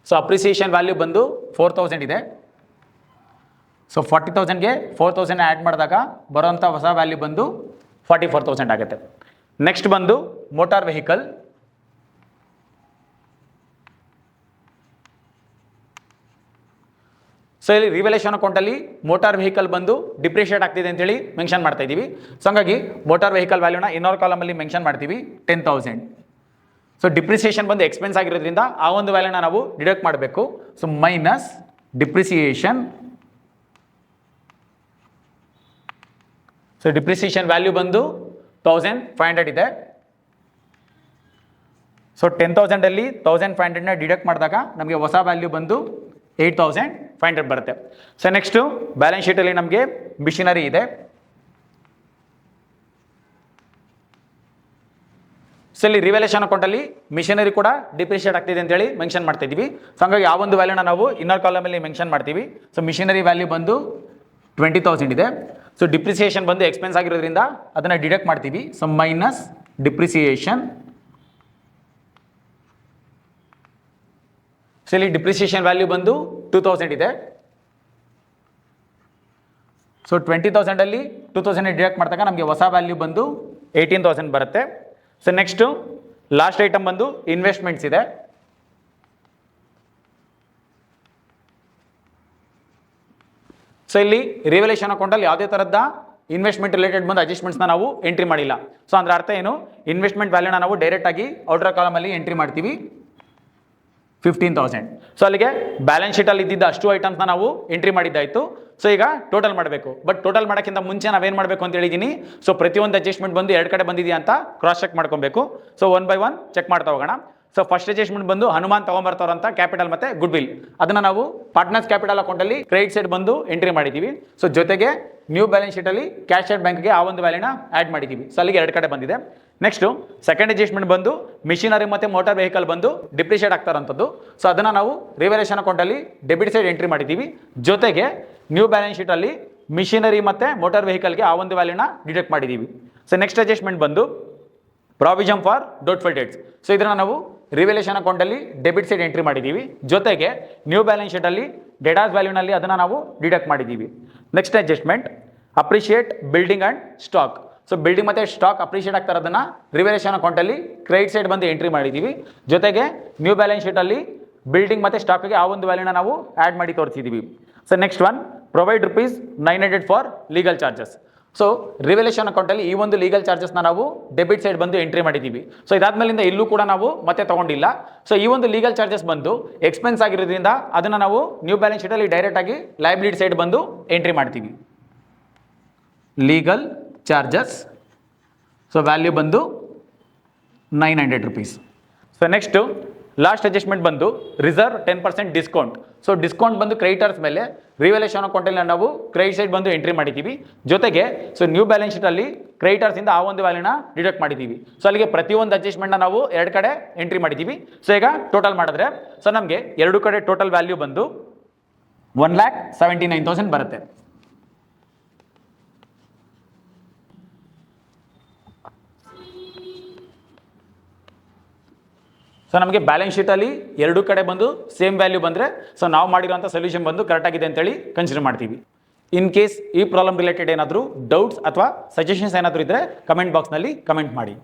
So appreciation value ಬಂದು 4,000 ಇದೆ. ಸೊ 40,000ಗೆ 4,000 ಆ್ಯಡ್ ಮಾಡಿದಾಗ ಬರೋಂಥ ಹೊಸ ವ್ಯಾಲ್ಯೂ ಬಂದು 44,000 ಆಗುತ್ತೆ. ನೆಕ್ಸ್ಟ್ ಬಂದು ಮೋಟಾರ್ ವೆಹಿಕಲ್. ಸೊ ಇಲ್ಲಿ ರಿವಲ್ಯೂಷನ್ ಅಕೌಂಟಲ್ಲಿ ಮೋಟಾರ್ ವೆಹಿಕಲ್ ಬಂದು ಡಿಪ್ರಿಷಿಯೇಟ್ ಆಗ್ತಿದೆ ಅಂತೇಳಿ ಮೆನ್ಷನ್ ಮಾಡ್ತಾ ಇದ್ದೀವಿ. ಸೊ ಹಾಗಾಗಿ ಮೋಟಾರ್ ವೆಹಿಕಲ್ ವ್ಯಾಲ್ಯೂನ ಇನ್ನರ್ ಕಾಲಮಲ್ಲಿ ಮೆನ್ಷನ್ ಮಾಡ್ತೀವಿ 10,000. ಸೊ ಡಿಪ್ರಿಸಿಯೇಷನ್ ಬಂದು ಎಕ್ಸ್ಪೆನ್ಸ್ ಆಗಿರೋದ್ರಿಂದ ಆ ಒಂದು ವ್ಯಾಲ್ಯೂನ ನಾವು ಡಿಡಕ್ಟ್ ಮಾಡಬೇಕು. So minus depreciation. So depreciation value ಬಂದು 1,500 ಇದೆ. ಸೊ 10,000ಅಲ್ಲಿ 1,500ನ ಡಿಡಕ್ಟ್ ಮಾಡಿದಾಗ ನಮಗೆ ಹೊಸ ವ್ಯಾಲ್ಯೂ ಬಂದು 8,500 ಬರುತ್ತೆ. ಸೊ ನೆಕ್ಸ್ಟು ಬ್ಯಾಲೆನ್ಸ್ ಶೀಟಲ್ಲಿ ನಮಗೆ ಮಿಷಿನರಿ ಇದೆ. ಸೊ ಇಲ್ಲಿ ರಿವಲ್ಯೂಷನ್ ಅಕೌಂಟಲ್ಲಿ ಮಿಷನರಿ ಕೂಡ ಡಿಪ್ರಿಷಿಯೇಟ್ ಆಗ್ತಿದೆ ಅಂತೇಳಿ ಮೆನ್ಷನ್ ಮಾಡ್ತಾ ಇದ್ದೀವಿ. ಸೊ ಹಂಗಾಗಿ ಆ ಒಂದು ವ್ಯಾಲ್ಯೂನ ನಾವು ಇನ್ನರ್ ಕಾಲಮಲ್ಲಿ ಮೆನ್ಷನ್ ಮಾಡ್ತೀವಿ. ಸೊ ಮಿಷನರಿ ವ್ಯಾಲ್ಯೂ ಬಂದು 20,000 ಇದೆ. ಸೊ ಡಿಪ್ರಿಸಿಯೇಷನ್ ಬಂದು ಎಕ್ಸ್ಪೆನ್ಸ್ ಆಗಿರೋದ್ರಿಂದ ಅದನ್ನು ಡಿಡಕ್ಟ್ ಮಾಡ್ತೀವಿ. So minus depreciation. ಸೊ ಇಲ್ಲಿ ಡಿಪ್ರಿಸಿಯೇಷನ್ ವ್ಯಾಲ್ಯೂ ಬಂದು 2,000 ಇದೆ. ಸೊ 20,000ಅಲ್ಲಿ 2,000 ಡಿಡಕ್ಟ್ ಮಾಡಿದಾಗ ನಮಗೆ ಹೊಸ ವ್ಯಾಲ್ಯೂ ಬಂದು 18,000 ಬರುತ್ತೆ. ಸೊ ನೆಕ್ಸ್ಟು ಲಾಸ್ಟ್ ಐಟಮ್ ಬಂದು ಇನ್ವೆಸ್ಟ್ಮೆಂಟ್ಸ್ ಇದೆ. ಸೊ ಇಲ್ಲಿ ರಿವಲ್ಯೂಷನ್ ಅಕೌಂಟಲ್ಲಿ ಯಾವುದೇ ಥರದ ಇನ್ವೆಸ್ಟ್ಮೆಂಟ್ ರಿಲೇಟೆಡ್ ಬಂದು ಅಡ್ಜಸ್ಟ್ಮೆಂಟ್ಸ್ನ ನಾವು ಎಂಟ್ರಿ ಮಾಡಿಲ್ಲ. ಸೊ ಅಂದ್ರೆ ಅರ್ಥ ಏನು, ಇನ್ವೆಸ್ಟ್ಮೆಂಟ್ ವ್ಯಾಲ್ಯೂನ ನಾವು ಡೈರೆಕ್ಟಾಗಿ ಔಟರ್ ಕಾಲಮಲ್ಲಿ ಎಂಟ್ರಿ ಮಾಡ್ತೀವಿ 15,000. ಸೊ ಅಲ್ಲಿಗೆ ಬ್ಯಾಲೆನ್ಸ್ ಶೀಟಲ್ಲಿ ಇದ್ದಿದ್ದ ಅಷ್ಟು ಐಟಮ್ಸ್ನ ನಾವು ಎಂಟ್ರಿ ಮಾಡಿದ್ದಾಯಿತು. ಸೊ ಈಗ ಟೋಟಲ್ ಮಾಡಬೇಕು. ಬಟ್ ಟೋಟಲ್ ಮಾಡೋಕ್ಕಿಂತ ಮುಂಚೆ ನಾವೇನು ಮಾಡಬೇಕು ಅಂತ ಹೇಳಿದ್ದೀನಿ. ಸೊ ಪ್ರತಿಯೊಂದು ಅಡ್ಜಸ್ಟ್ಮೆಂಟ್ ಬಂದು ಎರಡು ಕಡೆ ಬಂದಿದೆಯಾ ಅಂತ ಕ್ರಾಸ್ ಚೆಕ್ ಮಾಡ್ಕೊಬೇಕು. ಸೊ 1 by 1 ಚೆಕ್ ಮಾಡ್ತಾ ಹೋಗೋಣ. ಸೊ ಫಸ್ಟ್ ಅಡ್ಜಸ್ಟ್ಮೆಂಟ್ ಬಂದು ಹನುಮಾನ್ ತೊಗೊಂಬರ್ತಾರಂತ ಕ್ಯಾಪಿಟಲ್ ಮತ್ತು ಗುಡ್ ವಿಲ್, ಅದನ್ನು ನಾವು ಪಾರ್ಟ್ನರ್ಸ್ ಕ್ಯಾಪಿಟಲ್ ಅಕೌಂಟಲ್ಲಿ ಕ್ರೆಡಿಟ್ ಸೈಡ್ ಬಂದು ಎಂಟ್ರಿ ಮಾಡಿದ್ದೀವಿ. ಸೊ ಜೊತೆಗೆ ನ್ಯೂ ಬ್ಯಾಲೆನ್ಸ್ ಶೀಟಲ್ಲಿ ಕ್ಯಾಶ್ ಆ್ಯಂಡ್ ಬ್ಯಾಂಕ್ಗೆ ಆ ಒಂದು ವ್ಯಾಲ್ಯೂನ ಆ್ಯಡ್ ಮಾಡಿದ್ದೀವಿ. ಸೊ ಅಲ್ಲಿಗೆ ಎರಡು ಕಡೆ ಬಂದಿದೆ. ನೆಕ್ಸ್ಟು ಸೆಕೆಂಡ್ ಅಡ್ಜಸ್ಟ್ಮೆಂಟ್ ಬಂದು ಮಿಷಿನರಿ ಮತ್ತು ಮೋಟಾರ್ ವೆಹಿಕಲ್ ಬಂದು ಡಿಪ್ರಿಷಿಯೇಟ್ ಆಗ್ತಾರಂಥದ್ದು. ಸೊ ಅದನ್ನು ನಾವು ರಿವಲ್ಯೂಷನ್ ಅಕೌಂಟಲ್ಲಿ ಡೆಬಿಟ್ ಸೈಡ್ ಎಂಟ್ರಿ ಮಾಡಿದ್ದೀವಿ. ಜೊತೆಗೆ ನ್ಯೂ ಬ್ಯಾಲೆನ್ಸ್ ಶೀಟಲ್ಲಿ ಮಿಷಿನರಿ ಮತ್ತು ಮೋಟಾರ್ ವೆಹಿಕಲ್ಗೆ ಆ ಒಂದು ವ್ಯಾಲ್ಯೂನ ಡಿಡಕ್ಟ್ ಮಾಡಿದ್ದೀವಿ. ಸೊ ನೆಕ್ಸ್ಟ್ ಅಡ್ಜಸ್ಟ್ಮೆಂಟ್ ಬಂದು provision for doubtful dates. So ಇದನ್ನು ನಾವು ರಿವಲ್ಯೂಷನ್ ಅಕೌಂಟಲ್ಲಿ ಡೆಬಿಟ್ ಸೈಡ್ ಎಂಟ್ರಿ ಮಾಡಿದ್ದೀವಿ. ಜೊತೆಗೆ ನ್ಯೂ ಬ್ಯಾಲೆನ್ಸ್ ಶೀಟಲ್ಲಿ ಡೆಟಾಸ್ ವ್ಯಾಲ್ಯೂನಲ್ಲಿ ಅದನ್ನು ನಾವು ಡಿಡಕ್ಟ್ ಮಾಡಿದ್ದೀವಿ. Next adjustment appreciate building and stock. So building ಮತ್ತು ಸ್ಟಾಕ್ ಅಪ್ರಿಷಿಯೇಟ್ ಆಗ್ತಾರದನ್ನು ರಿವಲ್ಯೂಷನ್ ಅಕೌಂಟಲ್ಲಿ ಕ್ರೆಡಿಟ್ ಸೈಡ್ ಬಂದು ಎಂಟ್ರಿ ಮಾಡಿದ್ದೀವಿ. ಜೊತೆಗೆ ನ್ಯೂ ಬ್ಯಾಲೆನ್ಸ್ ಶೀಟಲ್ಲಿ ಬಿಲ್ಡಿಂಗ್ ಮತ್ತು ಸ್ಟಾಕ್ಗೆ ಆ ಒಂದು ವ್ಯಾಲ್ಯೂನ ನಾವು ಆ್ಯಡ್ ಮಾಡಿ ತೋರಿಸಿದ್ದೀವಿ. So next one provide ₹900 for legal charges. So revaluation ಅಕೌಂಟಲ್ಲಿ ಈ ಒಂದು ಲೀಗಲ್ ಚಾರ್ಜಸ್ನ ನಾವು ಡೆಬಿಟ್ ಸೈಡ್ ಬಂದು ಎಂಟ್ರಿ ಮಾಡಿದ್ದೀವಿ. ಸೊ ಇದಾದ್ಮೇಲಿಂದ ಇಲ್ಲೂ ಕೂಡ ನಾವು ಮತ್ತೆ ತೊಗೊಂಡಿಲ್ಲ. ಸೊ ಈ ಒಂದು ಲೀಗಲ್ ಚಾರ್ಜಸ್ ಬಂದು ಎಕ್ಸ್ಪೆನ್ಸ್ ಆಗಿರೋದ್ರಿಂದ ಅದನ್ನು ನಾವು ನ್ಯೂ ಬ್ಯಾಲೆನ್ಸ್ ಶೀಟಲ್ಲಿ ಡೈರೆಕ್ಟಾಗಿ ಲೈಬಿಲಿಟಿ ಸೈಡ್ ಬಂದು ಎಂಟ್ರಿ ಮಾಡ್ತೀವಿ. Legal charges. ಸೊ ವ್ಯಾಲ್ಯೂ ಬಂದು ₹900. ಸೊ ನೆಕ್ಸ್ಟು ಲಾಸ್ಟ್ ಅಡ್ಜಸ್ಟ್ಮೆಂಟ್ ಬಂದು ರಿಸರ್ವ್ 10% ಡಿಸ್ಕೌಂಟ್. ಸೊ ಡಿಸ್ಕೌಂಟ್ ಬಂದು ಕ್ರೆಡಿಟರ್ಸ್ ಮೇಲೆ ರಿವಲ್ಯೂಷನ್ ಅಕೌಂಟಲ್ಲಿ ನಾವು ಕ್ರೆಡಿಟ್ ಸೈಡ್ ಬಂದು ಎಂಟ್ರಿ ಮಾಡಿದ್ದೀವಿ. ಜೊತೆಗೆ ಸೊ ನ್ಯೂ ಬ್ಯಾಲೆನ್ಸ್ ಶೀಟಲ್ಲಿ ಕ್ರೆಡಿಟರ್ಸಿಂದ ಆ ಒಂದು ವ್ಯಾಲ್ಯೂನ ಡಿಡಕ್ಟ್ ಮಾಡಿದ್ದೀವಿ. ಸೊ ಅಲ್ಲಿಗೆ ಪ್ರತಿಯೊಂದು ಅಡ್ಜಸ್ಟ್ಮೆಂಟ್ನ ನಾವು ಎರಡು ಕಡೆ ಎಂಟ್ರಿ ಮಾಡಿದ್ದೀವಿ. ಸೊ ಈಗ ಟೋಟಲ್ ಮಾಡಿದ್ರೆ ಸೊ ನಮಗೆ ಎರಡು ಕಡೆ ಟೋಟಲ್ ವ್ಯಾಲ್ಯೂ ಬಂದು 1,79,000 ಬರುತ್ತೆ. ಸೊ ನಮಗೆ ಬ್ಯಾಲೆನ್ಸ್ ಶೀಟಲ್ಲಿ ಎರಡು ಕಡೆ ಬಂದು ಸೇಮ್ ವ್ಯಾಲ್ಯೂ ಬಂದರೆ ಸೊ ನಾವು ಮಾಡಿರೋಂಥ ಸೊಲ್ಯೂಷನ್ ಬಂದು ಕರೆಕ್ಟಾಗಿದೆ ಅಂತೇಳಿ ಕನ್ಸಿಡರ್ ಮಾಡ್ತೀವಿ. ಇನ್ ಕೇಸ್ ಈ ಪ್ರಾಬ್ಲಮ್ ರಿಲೇಟೆಡ್ ಏನಾದರೂ ಡೌಟ್ಸ್ ಅಥವಾ ಸಜೆಷನ್ಸ್ ಏನಾದರೂ ಇದ್ದರೆ ಕಮೆಂಟ್ ಬಾಕ್ಸ್ನಲ್ಲಿ ಕಮೆಂಟ್ ಮಾಡಿ.